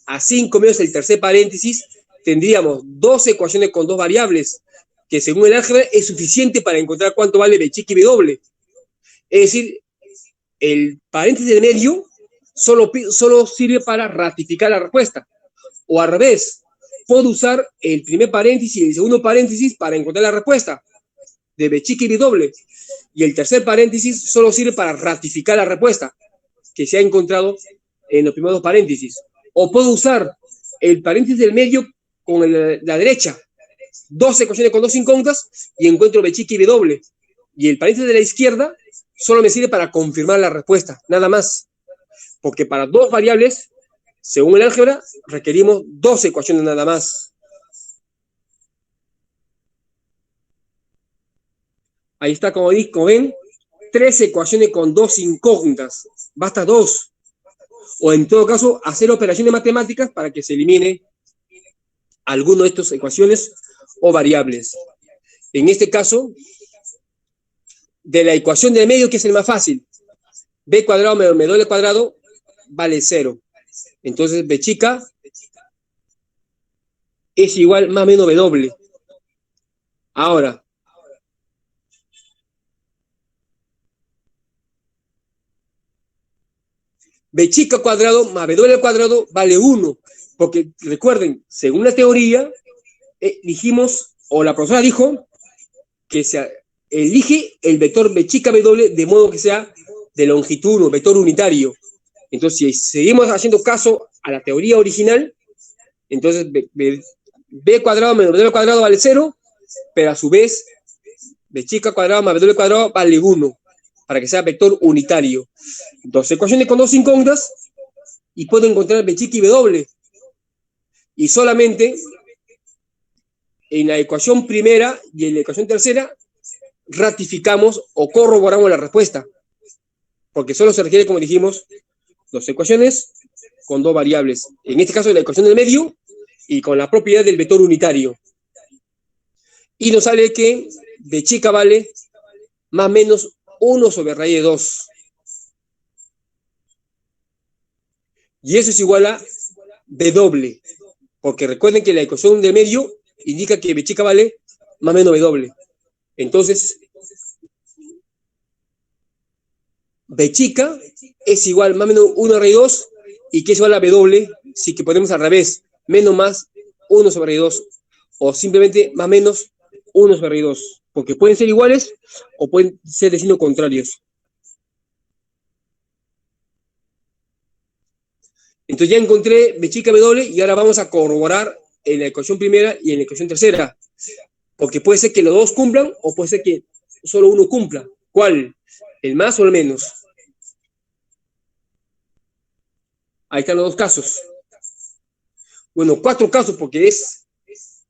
a 5 medios el tercer paréntesis, tendríamos 2 ecuaciones con 2 variables, que según el álgebra es suficiente para encontrar cuánto vale b chica y b doble. Es decir, el paréntesis del medio solo sirve para ratificar la respuesta. O al revés, puedo usar el primer paréntesis y el segundo paréntesis para encontrar la respuesta de b chica y b doble. Y el tercer paréntesis solo sirve para ratificar la respuesta que se ha encontrado en los primeros dos paréntesis. O puedo usar el paréntesis del medio con la derecha, 2 ecuaciones con 2 incógnitas y encuentro b chica y b doble. Y el paréntesis de la izquierda solo me sirve para confirmar la respuesta, nada más. Porque para 2 variables, según el álgebra, requerimos 2 ecuaciones nada más. Ahí está, como ven, 3 ecuaciones con 2 incógnitas. Basta 2. O en todo caso, hacer operaciones matemáticas para que se elimine alguno de estas ecuaciones o variables. En este caso, de la ecuación del medio, que es el más fácil, b cuadrado menos b doble cuadrado vale 0. Entonces, b chica es igual más o menos b doble. Ahora, b chica cuadrado más b doble al cuadrado vale 1, porque recuerden, según la teoría, dijimos, o la profesora dijo, que se elige el vector b chica b doble de modo que sea de longitud 1, vector unitario. Entonces, si seguimos haciendo caso a la teoría original, entonces b cuadrado menos b doble al cuadrado vale 0, pero a su vez, b chica cuadrado más b doble al cuadrado vale 1, para que sea vector unitario. Dos ecuaciones con 2 incógnitas y puedo encontrar b chica y b doble. Y solamente en la ecuación primera y en la ecuación tercera ratificamos o corroboramos la respuesta. Porque solo se requiere, como dijimos, 2 ecuaciones con 2 variables. En este caso, la ecuación del medio y con la propiedad del vector unitario. Y nos sale que b chica vale más o menos 1 sobre raíz de 2. Y eso es igual a b doble. Porque recuerden que la ecuación del medio indica que b chica vale más o menos b doble. Entonces, b chica es igual más o menos 1 raíz de 2. ¿Y qué es igual a b doble? Si que ponemos al revés, menos más 1 sobre raíz de 2. O simplemente más menos 1 sobre raíz de 2. Porque pueden ser iguales o pueden ser de signos contrarios. Entonces ya encontré b chica b doble y ahora vamos a corroborar en la ecuación primera y en la ecuación tercera. Porque puede ser que los dos cumplan o puede ser que solo uno cumpla. ¿Cuál? ¿El más o el menos? Ahí están los dos casos. Bueno, 4 casos porque es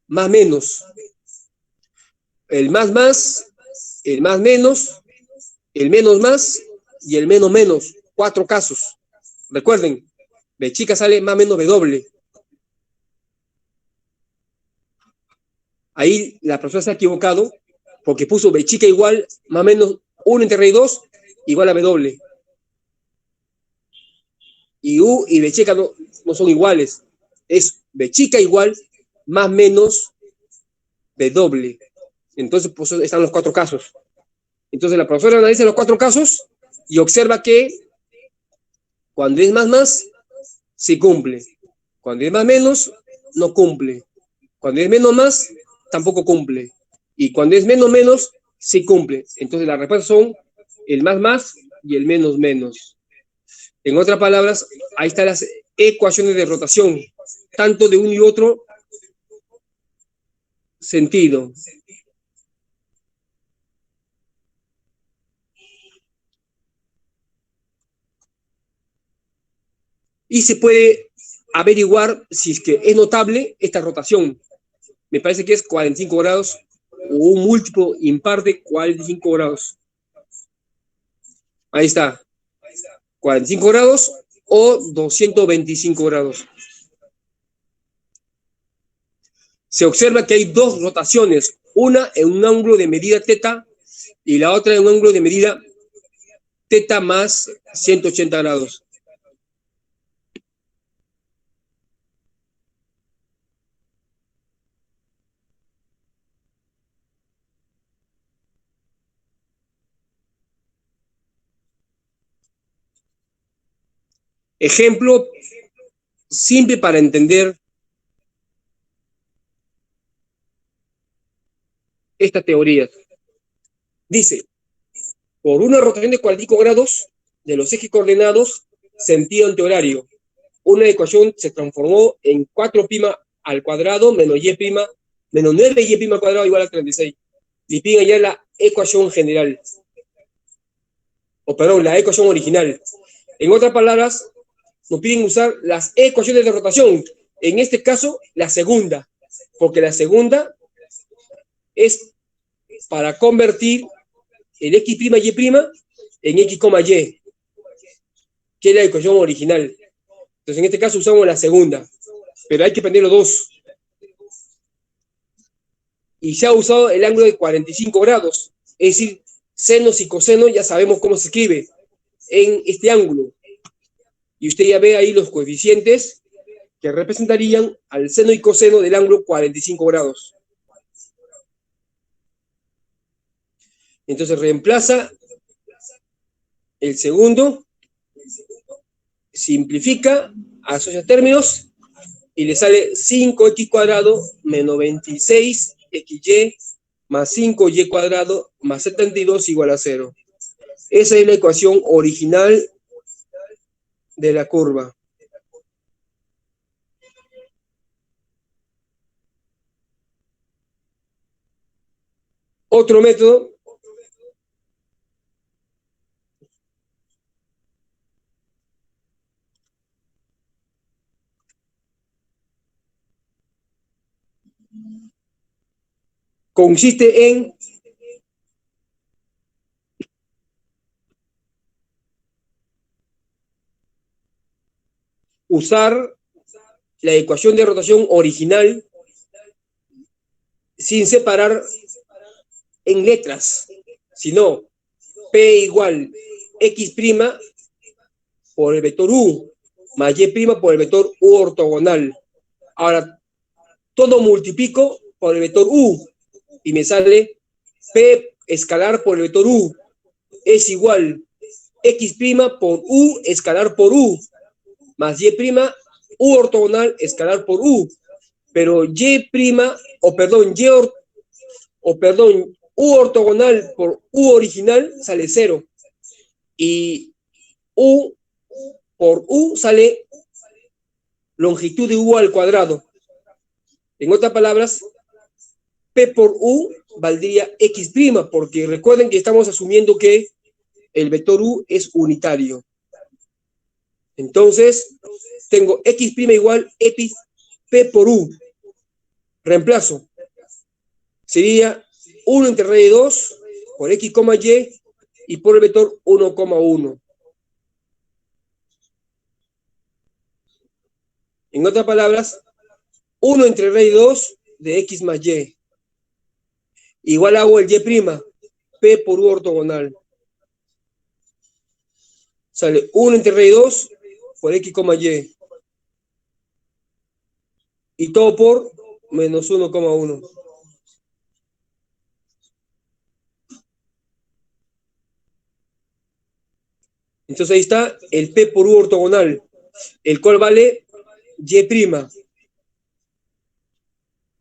más menos. El más, el más menos, el menos más y el menos menos. 4 casos. Recuerden, B chica sale más menos B doble. Ahí la profesora se ha equivocado porque puso B chica igual más menos 1 entre R y 2 igual a B doble. Y U y B chica no son iguales. Es B chica igual más menos B doble. Entonces, pues están los 4 casos. Entonces, la profesora analiza los 4 casos y observa que cuando es más, sí cumple. Cuando es más menos, no cumple. Cuando es menos más, tampoco cumple. Y cuando es menos menos, sí cumple. Entonces, las respuestas son el más y el menos menos. En otras palabras, ahí están las ecuaciones de rotación, tanto de uno y otro sentido. Y se puede averiguar si es que es notable esta rotación. Me parece que es 45 grados o un múltiplo impar de 45 grados. Ahí está. 45 grados o 225 grados. Se observa que hay 2 rotaciones, una en un ángulo de medida teta y la otra en un ángulo de medida teta más 180 grados. Ejemplo simple para entender esta teoría. Dice, por una rotación de 45 grados de los ejes coordenados sentido antihorario, una ecuación se transformó en 4' al cuadrado menos y' menos 9y' al cuadrado igual a 36. Y piden allá la ecuación general. O perdón, la ecuación original. En otras palabras, nos piden usar las ecuaciones de rotación. En este caso, la segunda. Porque la segunda es para convertir el x', y' en x, y, que es la ecuación original. Entonces, en este caso usamos la segunda. Pero hay que aprender los dos. Y se ha usado el ángulo de 45 grados. Es decir, senos y cosenos ya sabemos cómo se escribe en este ángulo. Y usted ya ve ahí los coeficientes que representarían al seno y coseno del ángulo 45 grados. Entonces reemplaza el segundo, simplifica, asocia términos y le sale 5x cuadrado menos 26xy más 5y cuadrado más 72 igual a 0. Esa es la ecuación original de la curva. Otro método consiste en usar la ecuación de rotación original sin separar en letras, sino P igual X' por el vector U más Y' por el vector U ortogonal. Ahora, todo multiplico por el vector U y me sale P escalar por el vector U es igual X' por U escalar por U más Y' U ortogonal escalar por U. Pero U ortogonal por U original sale 0. Y U por U sale longitud de U al cuadrado. En otras palabras, P por U valdría X', porque recuerden que estamos asumiendo que el vector U es unitario. Entonces, tengo x' igual x p por u. Reemplazo. Sería 1 entre raíz de 2 por x, y y por el vector 1,1. En otras palabras, 1 entre raíz de 2 de x más y. Igual hago el y', p por u ortogonal. Sale 1 entre raíz de 2 por x, y. Y todo por menos 1,1. Entonces ahí está el p por u ortogonal, el cual vale y'.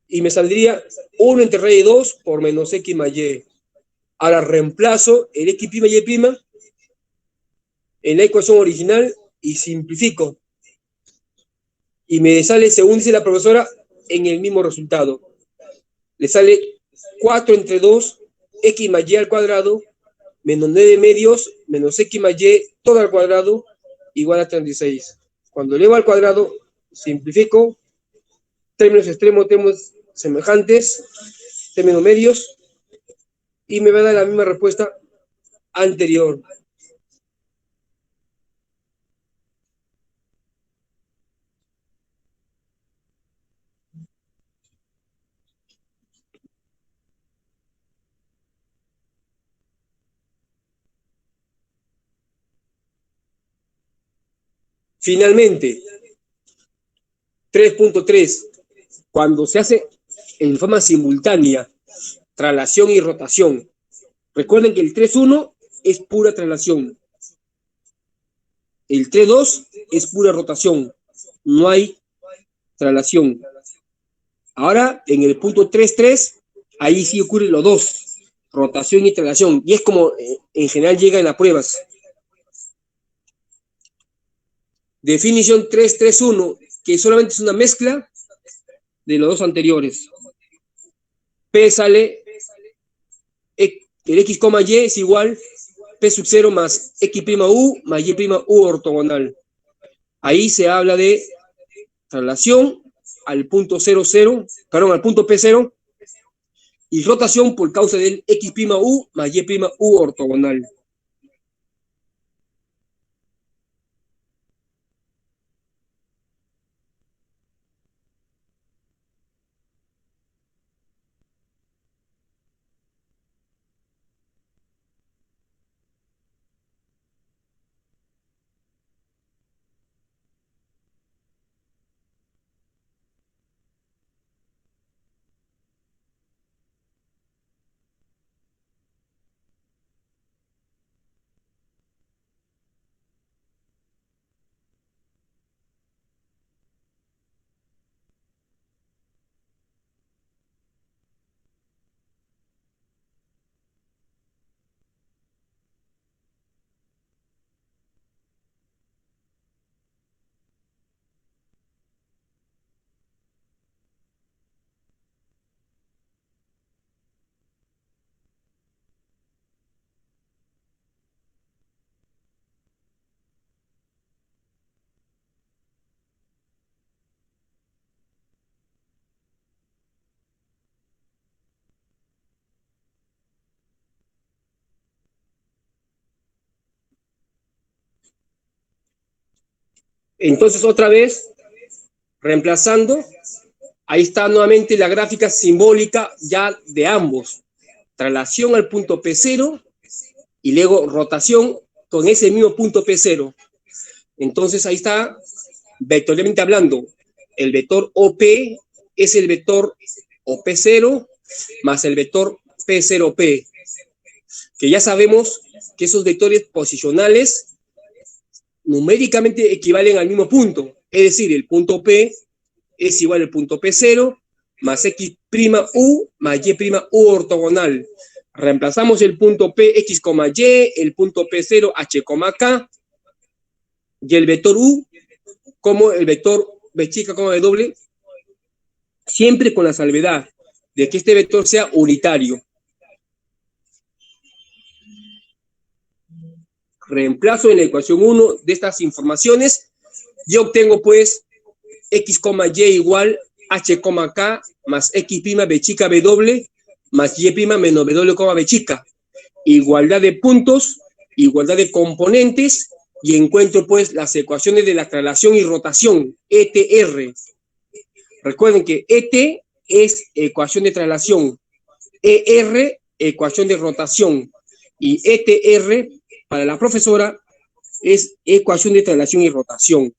Y me saldría 1 entre raíz de 2 por menos x más y. Ahora reemplazo el x', y' en la ecuación original y simplifico. Y me sale, según dice la profesora, en el mismo resultado. Le sale 4 entre 2, x más y al cuadrado, menos 9 medios, menos x más y, todo al cuadrado, igual a 36. Cuando elevo al cuadrado, simplifico, términos extremos, términos semejantes, términos medios, y me va a dar la misma respuesta anterior. Finalmente, 3.3, cuando se hace en forma simultánea, traslación y rotación. Recuerden que el 3.1 es pura traslación. El 3.2 es pura rotación. No hay traslación. Ahora, en el punto 3.3, ahí sí ocurren los dos, rotación y traslación. Y es como en general llega en las pruebas. Definición 3.3.1, que solamente es una mezcla de los dos anteriores. P sale, el x, y es igual p sub 0 más x' u más y' u ortogonal. Ahí se habla de traslación al punto 0,0, perdón, al punto P0, y rotación por causa del x' u más y' u ortogonal. Entonces, otra vez, reemplazando, ahí está nuevamente la gráfica simbólica ya de ambos. Traslación al punto P0 y luego rotación con ese mismo punto P0. Entonces, ahí está, vectorialmente hablando, el vector OP es el vector OP0 más el vector P0P, que ya sabemos que esos vectores posicionales numéricamente equivalen al mismo punto, es decir, el punto P es igual al punto P0 más x' u más y' u ortogonal. Reemplazamos el punto P, x, y, el punto P0, h, k, y el vector u como el vector b chica, w, siempre con la salvedad de que este vector sea unitario. Reemplazo en la ecuación 1 de estas informaciones Yo obtengo pues x, y igual h, k más x', b chica, b doble más y' menos b doble, b chica. Igualdad de puntos, igualdad de componentes, y encuentro pues las ecuaciones de la traslación y rotación, ETR. Recuerden que ET es ecuación de traslación, ER ecuación de rotación, y ETR para la profesora es ecuación de traslación y rotación.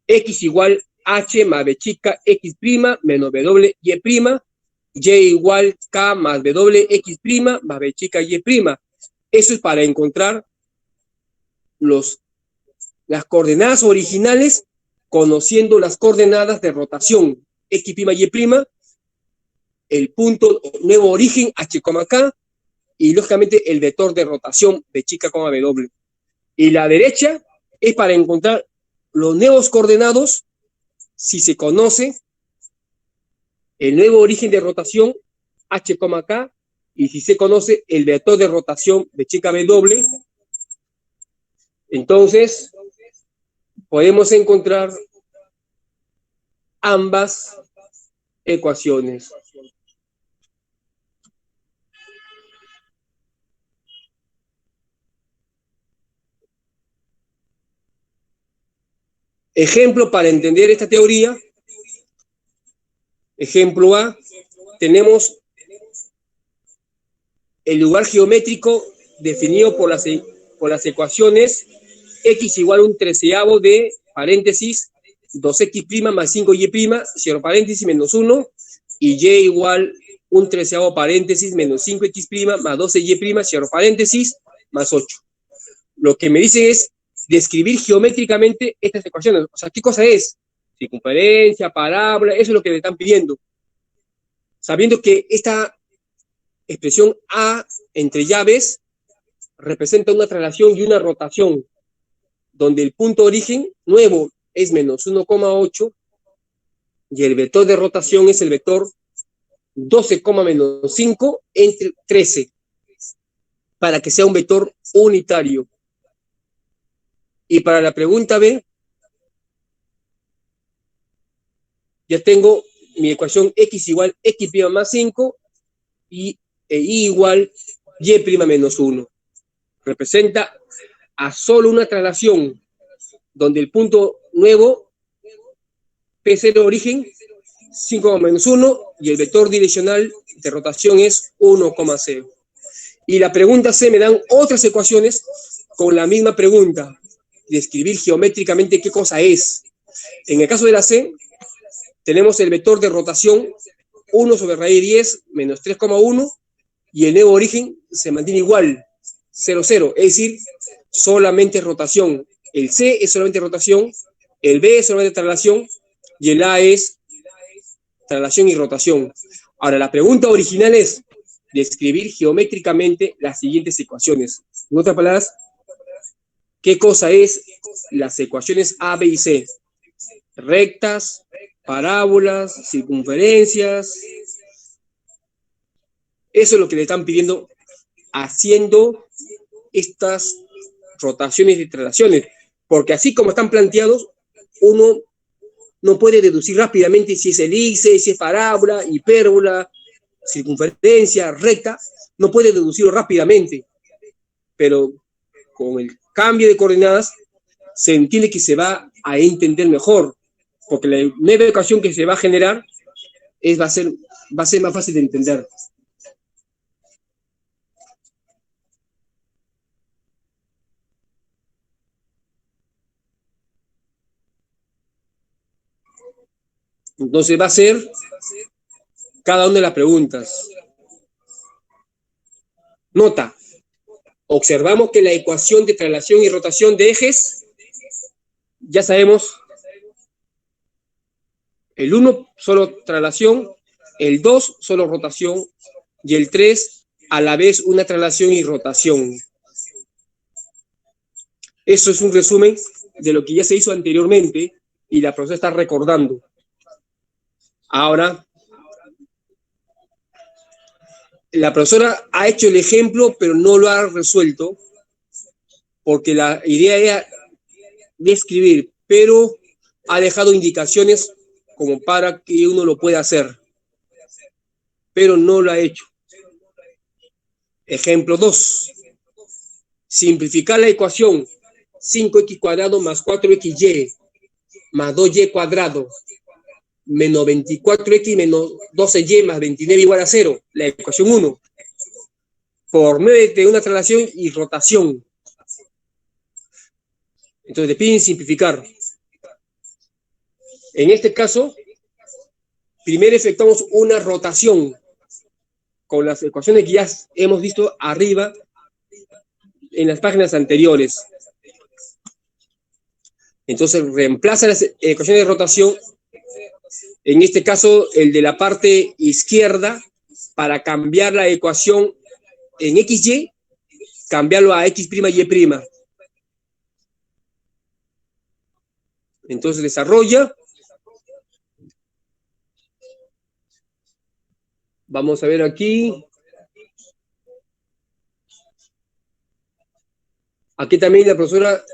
X igual h más b chica x' menos b doble y', y igual k más b doble x' más b chica y'. Eso es para encontrar las coordenadas originales conociendo las coordenadas de rotación x', y', el punto nuevo origen h, k, y lógicamente el vector de rotación b chica, b doble. Y la derecha es para encontrar los nuevos coordenados si se conoce el nuevo origen de rotación h, k, y si se conoce el vector de rotación b chica, b doble. Entonces podemos encontrar ambas ecuaciones. Ejemplo para entender esta teoría. Ejemplo A, tenemos el lugar geométrico definido por las ecuaciones x igual a un treceavo de paréntesis 2x' más 5y', cierro paréntesis, menos 1, y y igual un treceavo paréntesis menos 5x' más 12y', cierro paréntesis, más 8. Lo que me dice es describir geométricamente estas ecuaciones. O sea, ¿qué cosa es? Circunferencia, parábola, eso es lo que me están pidiendo. Sabiendo que esta expresión A entre llaves representa una traslación y una rotación, donde el punto origen nuevo es menos 1,8 y el vector de rotación es el vector 12, menos 5 entre 13, para que sea un vector unitario. Y para la pregunta B, ya tengo mi ecuación x igual x' más 5 y y igual y' menos 1. Representa a solo una traslación, donde el punto nuevo, P0 origen, 5, menos 1, y el vector direccional de rotación es 1,0. Y la pregunta C me dan otras ecuaciones con la misma pregunta, describir geométricamente qué cosa es. En el caso de la C, tenemos el vector de rotación 1 sobre raíz de 10 menos 3,1, y el nuevo origen se mantiene igual, 0, 0, es decir, solamente rotación. El C es solamente rotación, el B es solamente traslación, y el A es traslación y rotación. Ahora, la pregunta original es describir geométricamente las siguientes ecuaciones. En otras palabras, ¿qué cosa es las ecuaciones A, B y C? Rectas, parábolas, circunferencias. Eso es lo que le están pidiendo haciendo estas rotaciones y traslaciones. Porque así como están planteados, uno no puede deducir rápidamente si es elipse, si es parábola, hipérbola, circunferencia, recta. No puede deducirlo rápidamente. Pero con el cambio de coordenadas se entiende que se va a entender mejor, porque la nueva ecuación que se va a generar va a ser más fácil de entender. Entonces va a ser cada una de las preguntas. Nota. Observamos que la ecuación de traslación y rotación de ejes, ya sabemos, el 1 solo traslación, el 2 solo rotación, y el 3 a la vez una traslación y rotación. Eso es un resumen de lo que ya se hizo anteriormente y la profesora está recordando. Ahora, la profesora ha hecho el ejemplo, pero no lo ha resuelto, porque la idea era describir, pero ha dejado indicaciones como para que uno lo pueda hacer, pero no lo ha hecho. Ejemplo 2. Simplificar la ecuación 5x cuadrado más 4xy más 2y cuadrado menos 24x menos 12y más 29 igual a 0, la ecuación 1, por medio de una traslación y rotación. Entonces le piden simplificar. En este caso, primero efectuamos una rotación con las ecuaciones que ya hemos visto arriba en las páginas anteriores. Entonces reemplaza las ecuaciones de rotación, en este caso el de la parte izquierda, para cambiar la ecuación en xy, cambiarlo a x', y'. Entonces desarrolla. Vamos a ver aquí. Aquí también la profesora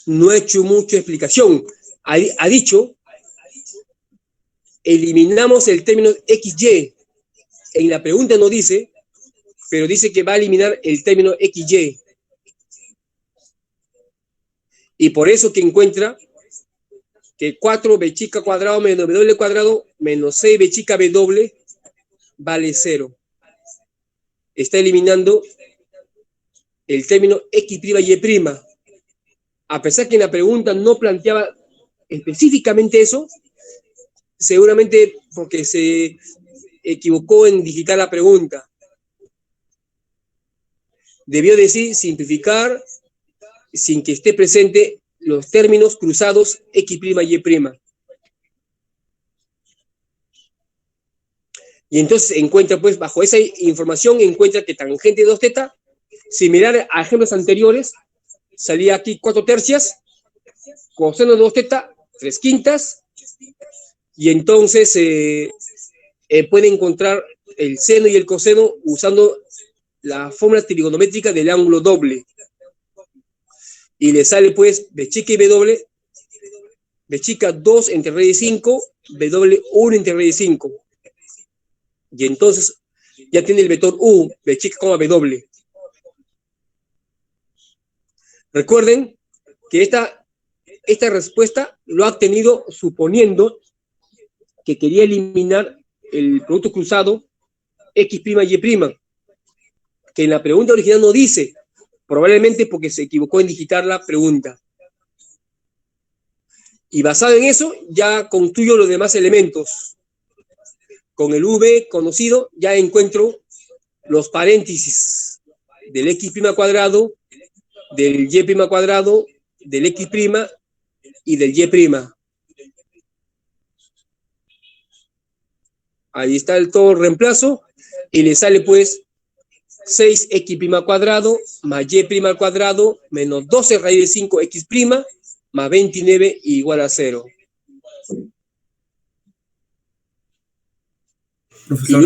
no ha hecho mucha explicación. Ha dicho, eliminamos el término xy. En la pregunta no dice, pero dice que va a eliminar el término xy. Y por eso que encuentra que 4b chica cuadrado menos w cuadrado menos 6b chica w vale 0. Está eliminando el término x', y'. A pesar que en la pregunta no planteaba específicamente eso, seguramente porque se equivocó en digitar la pregunta. Debió decir simplificar sin que esté presente los términos cruzados x', y'. Y entonces encuentra, pues, bajo esa información, encuentra que tangente de 2θ, similar a ejemplos anteriores, salía aquí 4/3, coseno de 2θ, 3/5, y entonces puede encontrar el seno y el coseno usando la fórmula trigonométrica del ángulo doble. Y le sale pues b chica y w, b chica 2 entre raíz de 5, w 1 entre raíz de 5. Y entonces ya tiene el vector u, b chica, w. Recuerden que esta respuesta lo ha obtenido suponiendo que quería eliminar el producto cruzado x', y', que en la pregunta original no dice, probablemente porque se equivocó en digitar la pregunta. Y basado en eso, ya construyo los demás elementos. Con el v conocido, ya encuentro los paréntesis del x' cuadrado, del y' cuadrado, del x' y del y'. Ahí está el todo reemplazo, y le sale pues 6x' cuadrado más y' al cuadrado menos 12 raíz de 5 x' más 29 igual a 0. Profesor,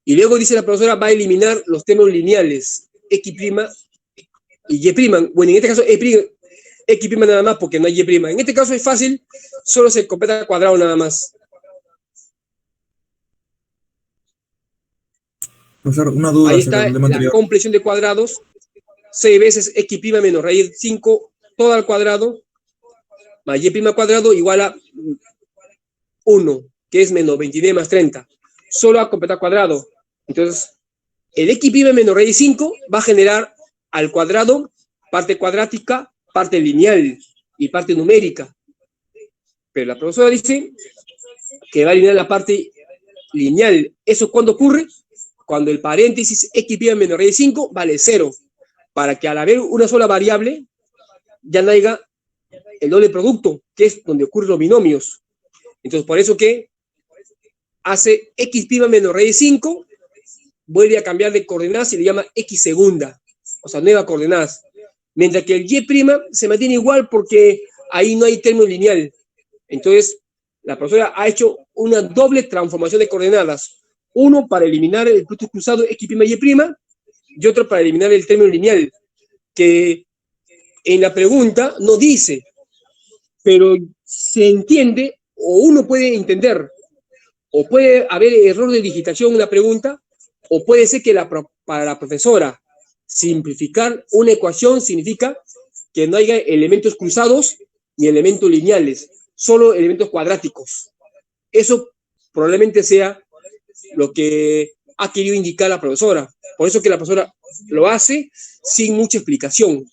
y luego dice la profesora, va a eliminar los términos lineales x' y y'. Bueno, en este caso x' nada más porque no hay y'. En este caso es fácil, solo se completa al cuadrado nada más. Profesor, una duda. Ahí está la compleción de cuadrados. 6 veces x' menos raíz de 5, todo al cuadrado, más y' cuadrado igual a 1, que es menos 29 más 30. Solo a completar cuadrado. Entonces, el x' menos raíz de 5 va a generar al cuadrado parte cuadrática, parte lineal y parte numérica. Pero la profesora dice que va a eliminar la parte lineal. ¿Eso cuándo ocurre? Cuando el paréntesis x' menos raíz de 5 vale 0. Para que al haber una sola variable, ya no haya el doble producto, que es donde ocurren los binomios. Entonces, por eso que hace x' menos raíz de 5, vuelve a cambiar de coordenadas y le llama x segunda, o sea, nueva coordenadas. Mientras que el y' se mantiene igual porque ahí no hay término lineal. Entonces, la profesora ha hecho una doble transformación de coordenadas. Uno para eliminar el producto cruzado x', y', y otro para eliminar el término lineal. que en la pregunta no dice, pero se entiende o uno puede entender, o puede haber error de digitación en la pregunta, o puede ser que para la profesora simplificar una ecuación significa que no haya elementos cruzados ni elementos lineales, solo elementos cuadráticos. Eso probablemente sea lo que ha querido indicar la profesora. Por eso que la profesora lo hace sin mucha explicación.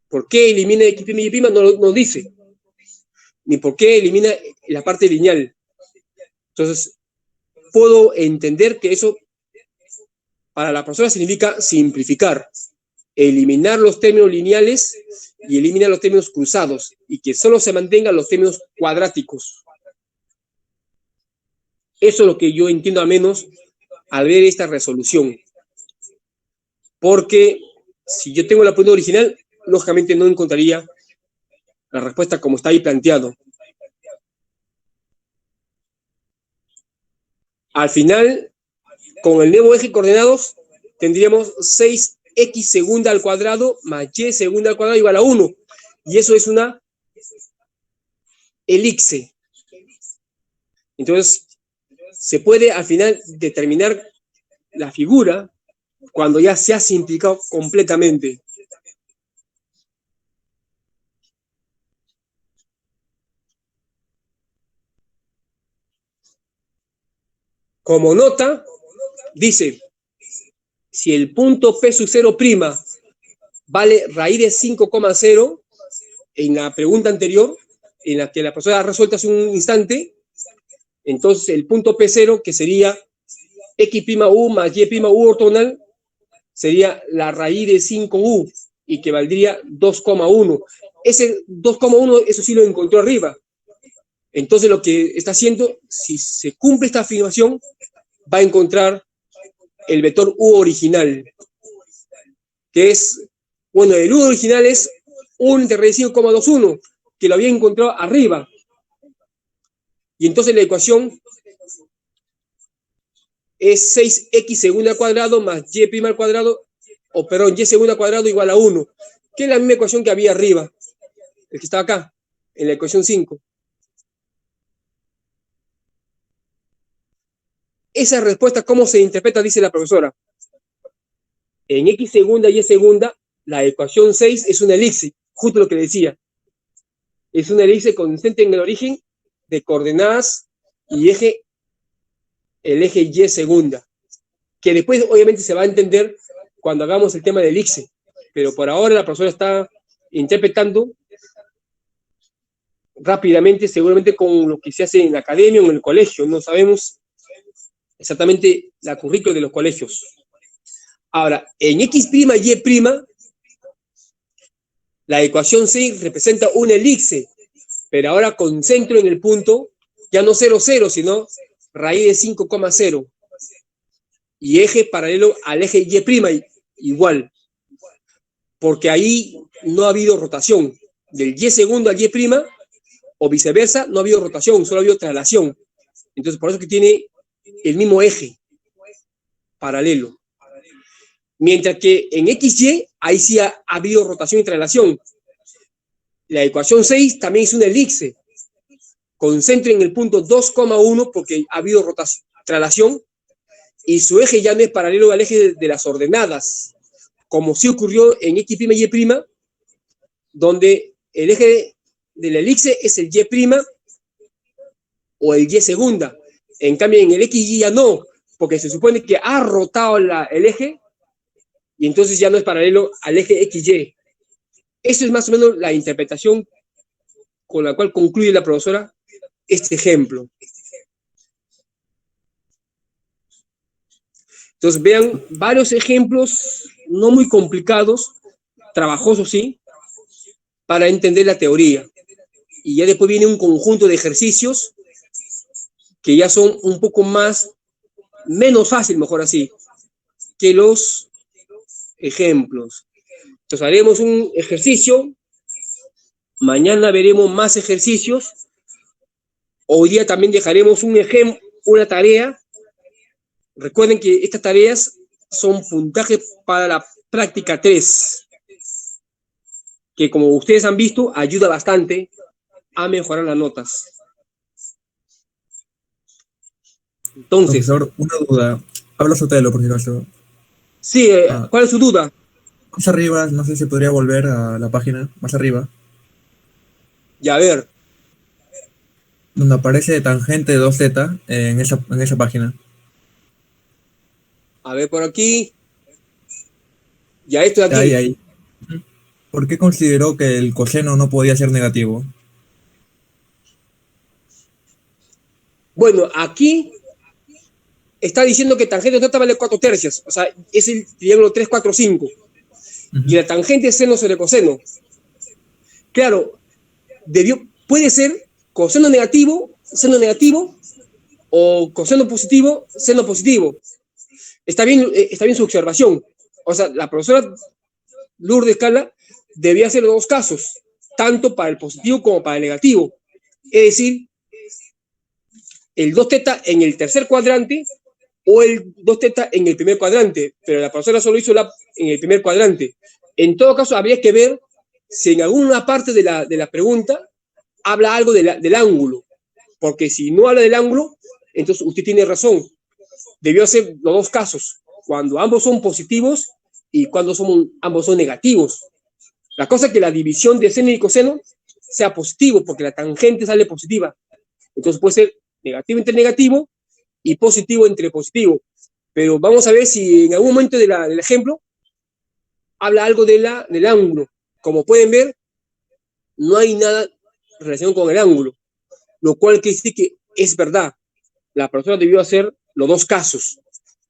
¿Por qué elimina X' y Y'? No dice. Ni por qué elimina la parte lineal. Entonces, puedo entender que eso para la profesora significa simplificar, eliminar los términos lineales y eliminar los términos cruzados, y que solo se mantengan los términos cuadráticos. Eso es lo que yo entiendo al menos al ver esta resolución. Porque si yo tengo la pregunta original, lógicamente no encontraría la respuesta como está ahí planteado. Al final, con el nuevo eje de coordenados, tendríamos 6x segunda al cuadrado más y segunda al cuadrado igual a 1. Y eso es una elipse. Entonces, se puede al final determinar la figura cuando ya se ha simplificado completamente. Como nota, dice, si el punto P sub 0' vale raíz de 5,0, en la pregunta anterior, en la que la profesora ha resuelto hace un instante, entonces el punto P0, que sería X'U más Y'U ortogonal, sería la raíz de 5U, y que valdría 2,1. Ese 2,1, eso sí lo encontró arriba. Entonces lo que está haciendo, si se cumple esta afirmación, va a encontrar el vector U original, que es, bueno, el U original es 1 entre raíz de 5,21, que lo había encontrado arriba. Y entonces la ecuación es 6x segunda al cuadrado más y' al cuadrado, o perdón, y segunda al cuadrado igual a 1, que es la misma ecuación que había arriba, el que estaba acá, en la ecuación 5. Esa respuesta, ¿cómo se interpreta? Dice la profesora. En x segunda y y segunda, la ecuación 6 es una elipse, justo lo que decía. Es una elipse consistente en el origen de coordenadas y el eje y segunda, que después obviamente se va a entender cuando hagamos el tema de elipse, pero por ahora la profesora está interpretando rápidamente, seguramente con lo que se hace en la academia o en el colegio, no sabemos exactamente la currícula de los colegios. Ahora, en X' y Y', la ecuación 6 representa una elipse, pero ahora con centro en el punto, ya no 0, 0, sino raíz de 5,0. Y eje paralelo al eje Y', igual. Porque ahí no ha habido rotación. Del Y segundo al Y', o viceversa, no ha habido rotación, solo ha habido traslación. Entonces, por eso que tiene el mismo eje paralelo. Mientras que en XY, ahí sí ha habido rotación y traslación. La ecuación 6 también es una elipse, con centro en el punto 2,1 porque ha habido rotación, traslación, y su eje ya no es paralelo al eje de las ordenadas, como sí ocurrió en X' y Y', donde el eje de la elipse es el Y' o el Y segunda. En cambio, en el XY ya no, porque se supone que ha rotado el eje, y entonces ya no es paralelo al eje XY. Eso es más o menos la interpretación con la cual concluye la profesora este ejemplo. Entonces vean varios ejemplos no muy complicados, trabajosos sí, para entender la teoría. Y ya después viene un conjunto de ejercicios que ya son un poco menos fácil, mejor así, que los ejemplos. Entonces haremos un ejercicio, mañana veremos más ejercicios, hoy día también dejaremos una tarea. Recuerden que estas tareas son puntaje para la práctica 3. que como ustedes han visto, ayuda bastante a mejorar las notas. Entonces, Profesor, una duda. Habla Sotelo, por si acaso. sí, Ah, ¿cuál es su duda? más arriba, no sé si podría volver a la página, más arriba, Ya, a ver, donde aparece tangente de 2θ en esa página. por aquí. Ya, esto de aquí. Ahí. ¿Por qué consideró que el coseno no podía ser negativo? Bueno, aquí está diciendo que tangente de θ vale 4 tercios. O sea, es el triángulo 3, 4, 5. Y la tangente es seno sobre coseno. Claro, puede ser coseno negativo o coseno positivo, seno positivo. Está bien su observación. O sea, la profesora Lourdes Cala debía hacer los dos casos, tanto para el positivo como para el negativo. Es decir, el 2θ en el tercer cuadrante o el 2θ en el primer cuadrante, pero la profesora solo hizo en el primer cuadrante. En todo caso, habría que ver si en alguna parte de la pregunta habla algo del ángulo, porque si no habla del ángulo, entonces usted tiene razón. Debió hacer los dos casos, cuando ambos son positivos y cuando ambos son negativos. La cosa es que la división de seno y coseno sea positivo, porque la tangente sale positiva. Entonces puede ser negativo entre negativo y positivo entre positivo. Pero vamos a ver si en algún momento del ejemplo habla algo del ángulo. Como pueden ver, no hay nada relacionado con el ángulo, lo cual quiere decir que es verdad. La profesora debió hacer los dos casos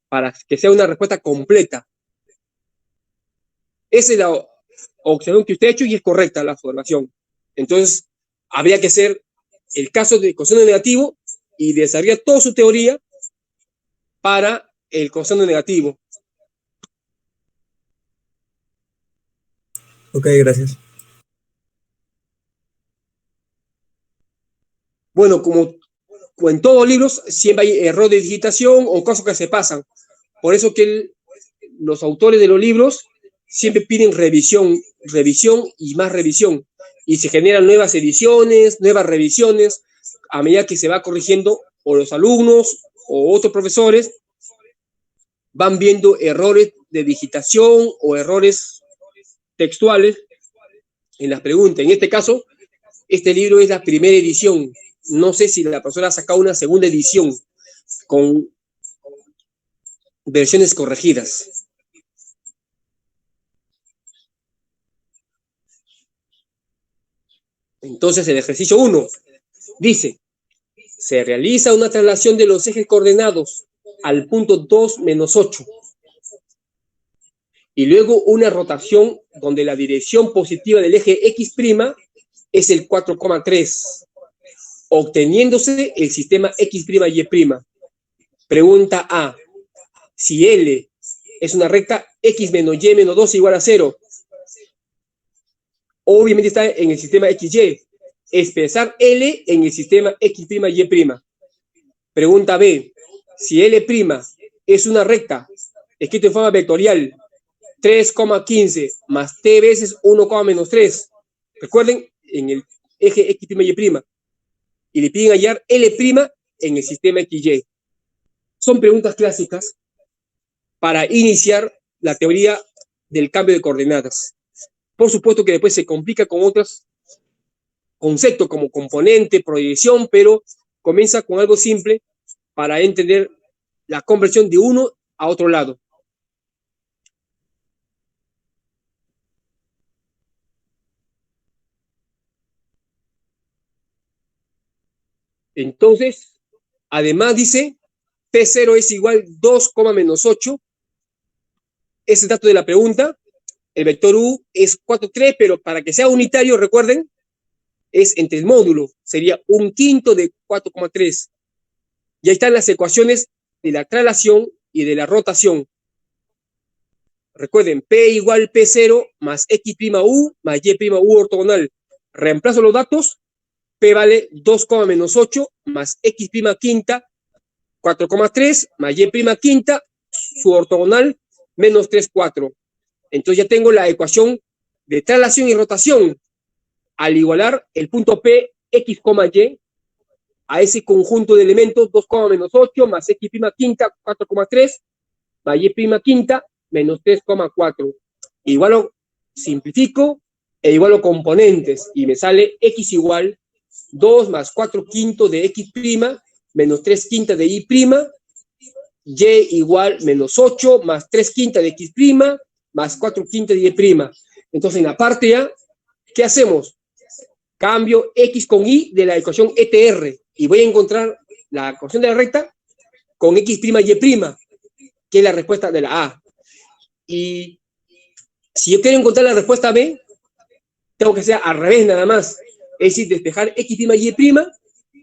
para que sea una respuesta completa. Esa es la observación que usted ha hecho y es correcta la observación. Entonces, habría que hacer el caso de coseno negativo y desarrollar toda su teoría para el coseno negativo. Ok, gracias. Bueno, como en todos los libros, siempre hay error de digitación o cosas que se pasan. Por eso que los autores de los libros siempre piden revisión y más revisión. Y se generan nuevas ediciones, nuevas revisiones, a medida que se va corrigiendo, o los alumnos o otros profesores van viendo errores de digitación o errores textuales en las preguntas. En este caso, este libro es la primera edición. No sé si la profesora ha sacado una segunda edición con versiones corregidas. Entonces, el ejercicio 1 dice, se realiza una traslación de los ejes coordenados al punto 2 menos 8 y luego una rotación donde la dirección positiva del eje X' es el 4,3, obteniéndose el sistema X', Y'. Pregunta A, si L es una recta, X menos Y menos 2 igual a 0. Obviamente está en el sistema XY. Expresar L en el sistema X', Y'. Pregunta B, si L' es una recta, escrito en forma vectorial, 3,15 más T veces 1, menos 3. Recuerden, en el eje X', Y'. Y le piden hallar L' en el sistema XY. Son preguntas clásicas para iniciar la teoría del cambio de coordenadas. Por supuesto que después se complica con otros conceptos como componente, proyección, pero comienza con algo simple para entender la conversión de uno a otro lado. Entonces, además dice, P0 es igual 2, menos 8. Ese es el dato de la pregunta. El vector U es 4,3, pero para que sea unitario, recuerden, es entre el módulo. Sería 1/5 de 4,3. Y ahí están las ecuaciones de la traslación y de la rotación. Recuerden, P igual P0 más X', más Y' ortogonal. Reemplazo los datos. P vale 2, menos 8 más X' quinta, 4,3 más Y' quinta, su ortogonal, menos 3, 4. Entonces ya tengo la ecuación de traslación y rotación al igualar el punto P, X, Y, a ese conjunto de elementos 2, menos 8 más X' quinta 4,3 más Y' quinta menos 3,4. Igual lo simplifico e igualo componentes y me sale X igual 2 más 4 quintos de X' menos 3 quintas de Y', Y igual menos 8 más 3 quintas de X' más 4 quintas de Y'. Entonces en la parte A, ¿qué hacemos? Cambio X con Y de la ecuación ETR y voy a encontrar la ecuación de la recta con X', Y', que es la respuesta de la A. Y si yo quiero encontrar la respuesta B, tengo que hacer al revés nada más. Es decir, despejar X', Y'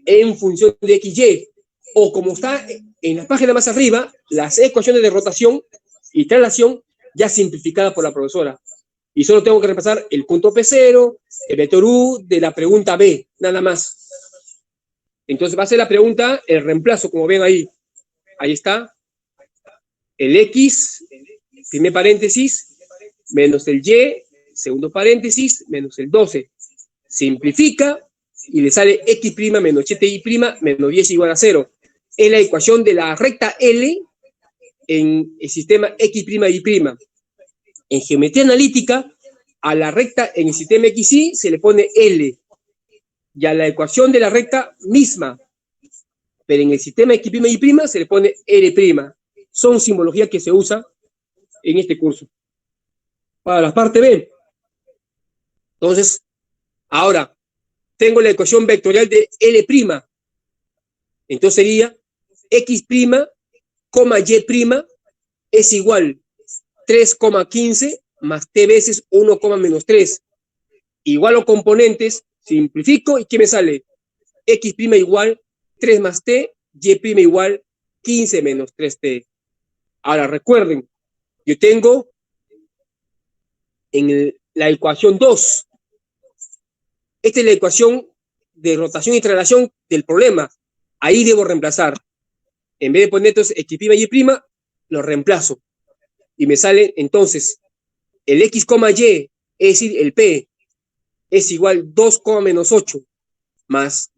en función de XY. O como está en la página más arriba, las ecuaciones de rotación y traslación ya simplificadas por la profesora. Y solo tengo que repasar el punto P0, el vector U de la pregunta B, nada más. Entonces va a ser la pregunta, el reemplazo, como ven ahí. Ahí está. El X, primer paréntesis, menos el Y, segundo paréntesis, menos el 12. Simplifica y le sale X' menos 7Y' menos 10 igual a 0. Es la ecuación de la recta L en el sistema X', Y'. En geometría analítica, a la recta en el sistema XY se le pone L. Y a la ecuación de la recta misma. Pero en el sistema X', Y' se le pone L'. Son simbologías que se usan en este curso. Para la parte B. Entonces, ahora, tengo la ecuación vectorial de L'. Entonces sería X', Y' es igual 3,15 más T veces 1, menos 3. Igual los componentes, simplifico, ¿y qué me sale? X' igual 3 más T, Y' igual 15 menos 3T. Ahora, recuerden, yo tengo en la ecuación 2. Esta es la ecuación de rotación y traslación del problema. Ahí debo reemplazar. En vez de poner entonces X', Y', lo reemplazo. Y me sale entonces el X, Y, es decir, el P, es igual 2, menos 8, más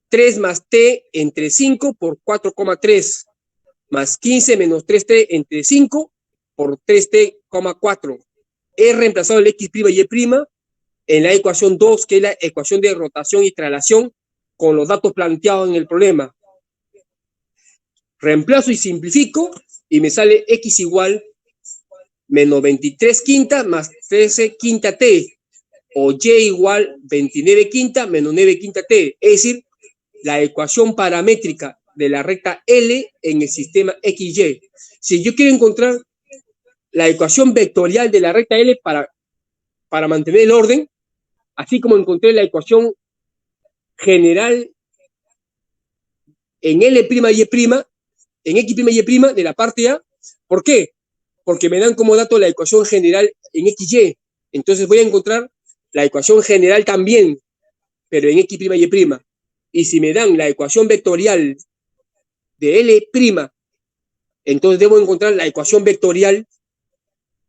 3 más T entre 5 por 4,3, más 15 menos 3T entre 5 por 3T, 4. He reemplazado el X', Y' en la ecuación 2, que es la ecuación de rotación y traslación, con los datos planteados en el problema. Reemplazo y simplifico, y me sale X igual menos 23 quintas más 13 quinta T, o Y igual 29 quinta menos 9 quinta T, es decir, la ecuación paramétrica de la recta L en el sistema XY. Si yo quiero encontrar la ecuación vectorial de la recta L para mantener el orden, así como encontré la ecuación general en L', Y', en X', Y' de la parte A. ¿Por qué? Porque me dan como dato la ecuación general en XY. Entonces voy a encontrar la ecuación general también, pero en X', Y'. Y si me dan la ecuación vectorial de L', entonces debo encontrar la ecuación vectorial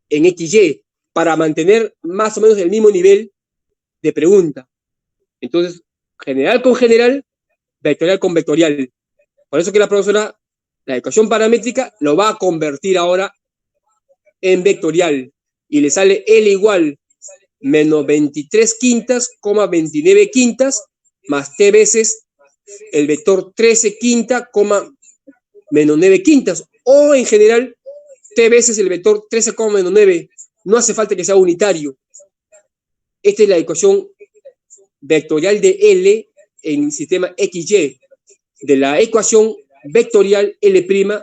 en XY para mantener más o menos el mismo nivel de pregunta. Entonces, general con general, vectorial con vectorial. Por eso que la profesora, la ecuación paramétrica, lo va a convertir ahora en vectorial. Y le sale L igual menos 23 quintas, 29 quintas, más T veces el vector 13 quinta, menos 9 quintas. O en general, T veces el vector 13, menos 9. No hace falta que sea unitario. Esta es la ecuación vectorial de L en sistema XY, de la ecuación vectorial L'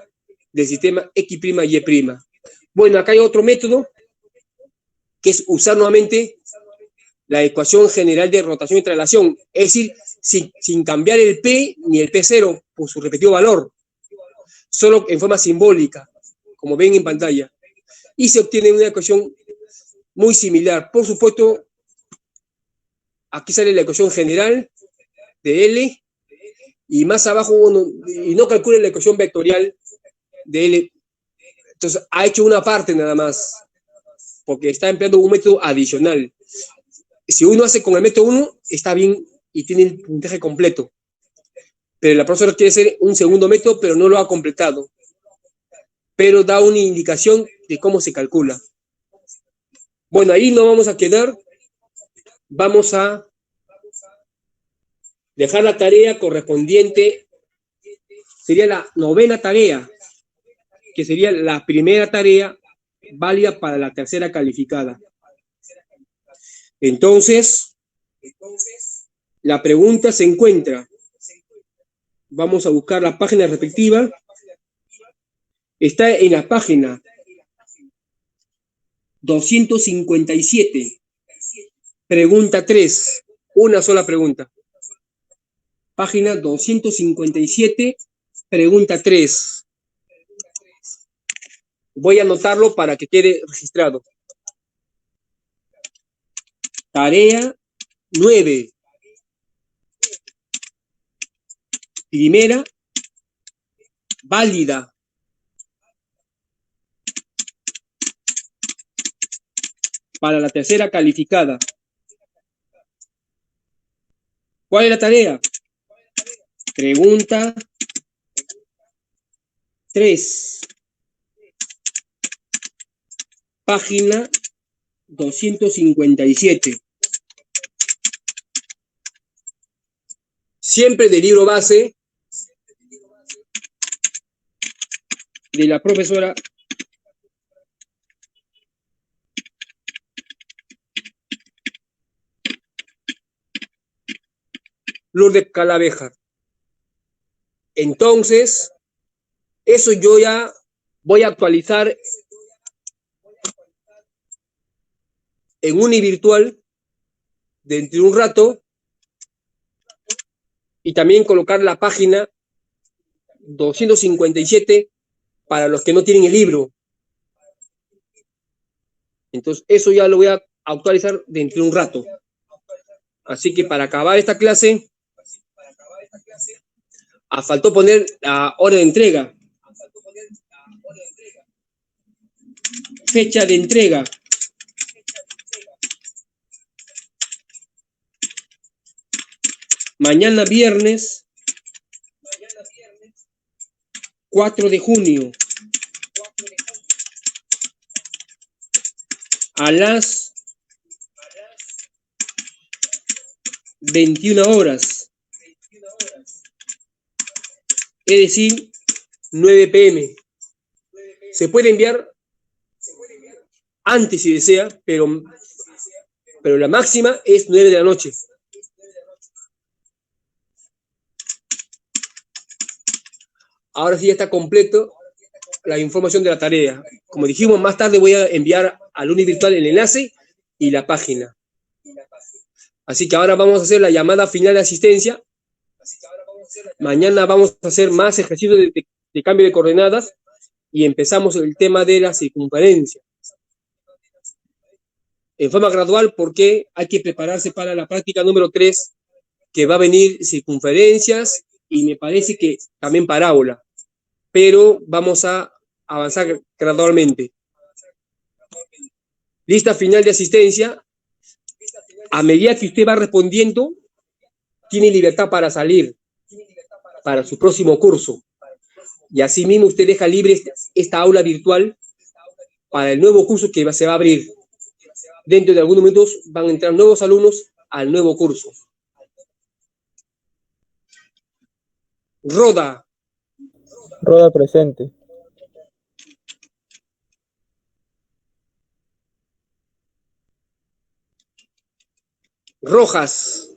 del sistema X', Y'. Bueno, acá hay otro método, que es usar nuevamente la ecuación general de rotación y traslación, es decir, sin cambiar el P ni el P0 por su repetido valor, solo en forma simbólica, como ven en pantalla. Y se obtiene una ecuación muy similar. Por supuesto, aquí sale la ecuación general de L, y más abajo uno, y no calcula la ecuación vectorial de L. Entonces, ha hecho una parte nada más, porque está empleando un método adicional. Si uno hace con el método 1, está bien y tiene el puntaje completo. Pero la profesora quiere hacer un segundo método, pero no lo ha completado. Pero da una indicación de cómo se calcula. Bueno, ahí no vamos a quedar. Vamos a dejar la tarea correspondiente. Sería la 9ª tarea, que sería la primera tarea válida para la tercera calificada. Entonces, la pregunta se encuentra. Vamos a buscar la página respectiva. Está en la página 257. Pregunta 3. Una sola pregunta. Página 257, pregunta 3. Voy a anotarlo para que quede registrado. Tarea 9. Primera, válida. Para la tercera calificada. ¿Cuál es la tarea? Pregunta 3. Página 257. Siempre del libro base de la profesora Lourdes Calavejar. Entonces, eso yo ya voy a actualizar en Univirtual dentro de un rato y también colocar la página 257 para los que no tienen el libro. Entonces, eso ya lo voy a actualizar dentro de un rato. Así que para acabar esta clase, faltó poner la hora de entrega. Fecha de entrega. Mañana viernes 4 de junio a las 21 horas. Es decir, 9 p.m. Se puede enviar antes si desea, pero la máxima es 9 de la noche. Ahora sí ya está completo la información de la tarea. Como dijimos, más tarde voy a enviar al Univirtual el enlace y la página. Así que ahora vamos a hacer la llamada final de asistencia. Mañana vamos a hacer más ejercicios de cambio de coordenadas y empezamos el tema de la circunferencia. En forma gradual porque hay que prepararse para la práctica número 3, que va a venir circunferencias y me parece que también parábola. Pero vamos a avanzar gradualmente. Lista final de asistencia. A medida que usted va respondiendo, tiene libertad para salir para su próximo curso. Y asimismo usted deja libre esta aula virtual para el nuevo curso que se va a abrir. Dentro de algunos minutos van a entrar nuevos alumnos al nuevo curso. Roda. Roda presente. Rojas.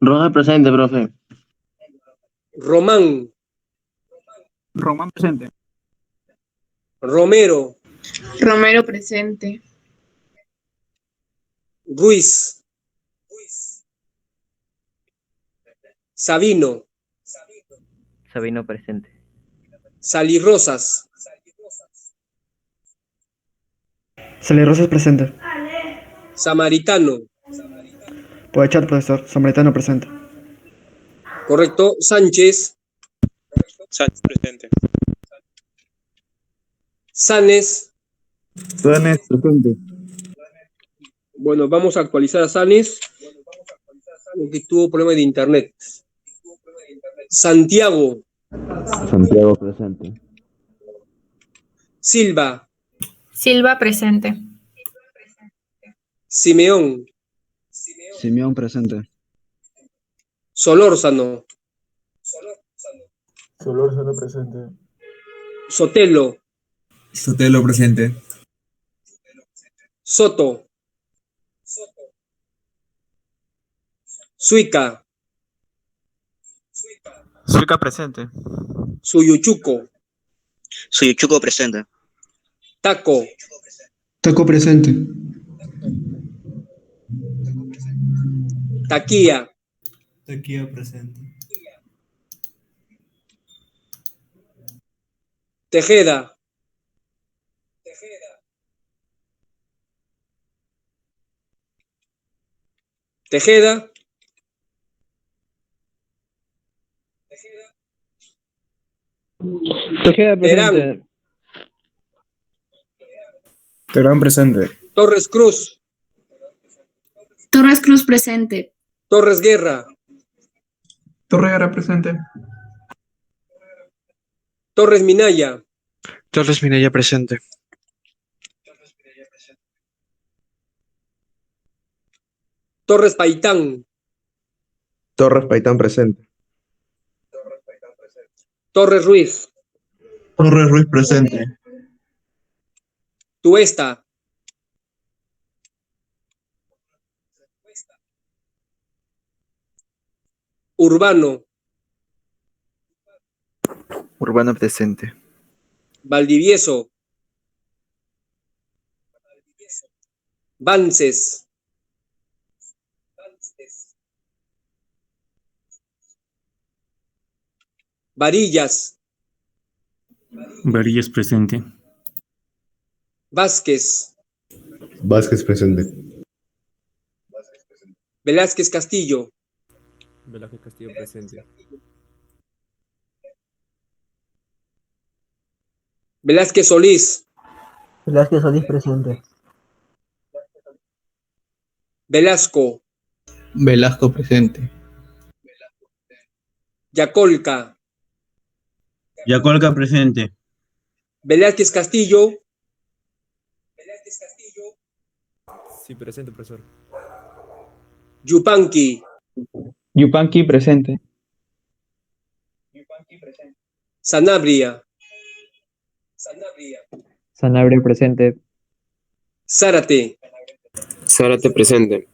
Rojas presente, profe. Román. Román presente. Romero. Romero presente. Ruiz. Sabino. Sabino presente. Salirrosas. Salirrosas presente. Samaritano. Puede echar, profesor. Samaritano presente. Correcto. Sánchez. Sánchez presente. Sanes. Sanes presente. Bueno, vamos a actualizar a Sanes, que tuvo problema de internet. Santiago. Santiago presente. Silva. Silva presente. Simeón. Simeón presente. Solórzano. Solórzano presente. Sotelo. Sotelo presente. Soto. Suica. Suica presente. Suyuchuco. Suyuchuco presente. Taco. Taco presente. Taquía. Taquía presente. Tejeda. Tejeda. Tejeda Terán. Terán presente. Torres Cruz. Torres Cruz presente. Torres Guerra. Torreguera presente. Torres Minaya. Torres Minaya presente. Torres Paitán. Torres Paitán presente. Torres Ruiz. Torres Ruiz presente. Tuesta. Urbano. Urbano presente. Valdivieso. Vances. Varillas. Varillas presente. Vázquez. Vázquez presente. Velázquez Castillo. Velázquez Castillo presente. Velázquez Solís. Velázquez Solís presente. Velasco. Velasco presente. Yacolca. Yacolca presente. Velázquez Castillo. Sí, presente, profesor. Yupanqui. Yupanqui presente. Sanabria. Sanabria presente. Zárate. Zárate presente.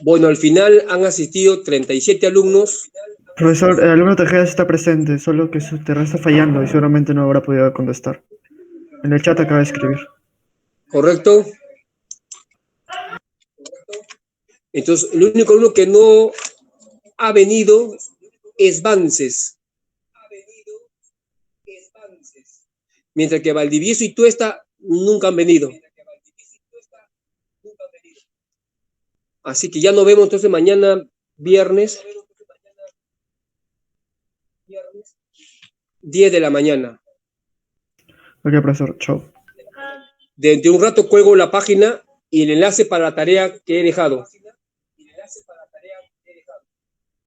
Bueno, al final han asistido 37 alumnos. Profesor, el alumno Tejeda sí está presente, solo que su internet está fallando y seguramente no habrá podido contestar. En el chat acaba de escribir. ¿Correcto? Entonces, el único alumno que no ha venido es Vances. Mientras que Valdivieso y Tuesta nunca han venido. Así que ya nos vemos entonces mañana, viernes, 10 de la mañana. Ok, profesor, chao. Dentro de un rato cuelgo la página y el enlace para la tarea que he dejado.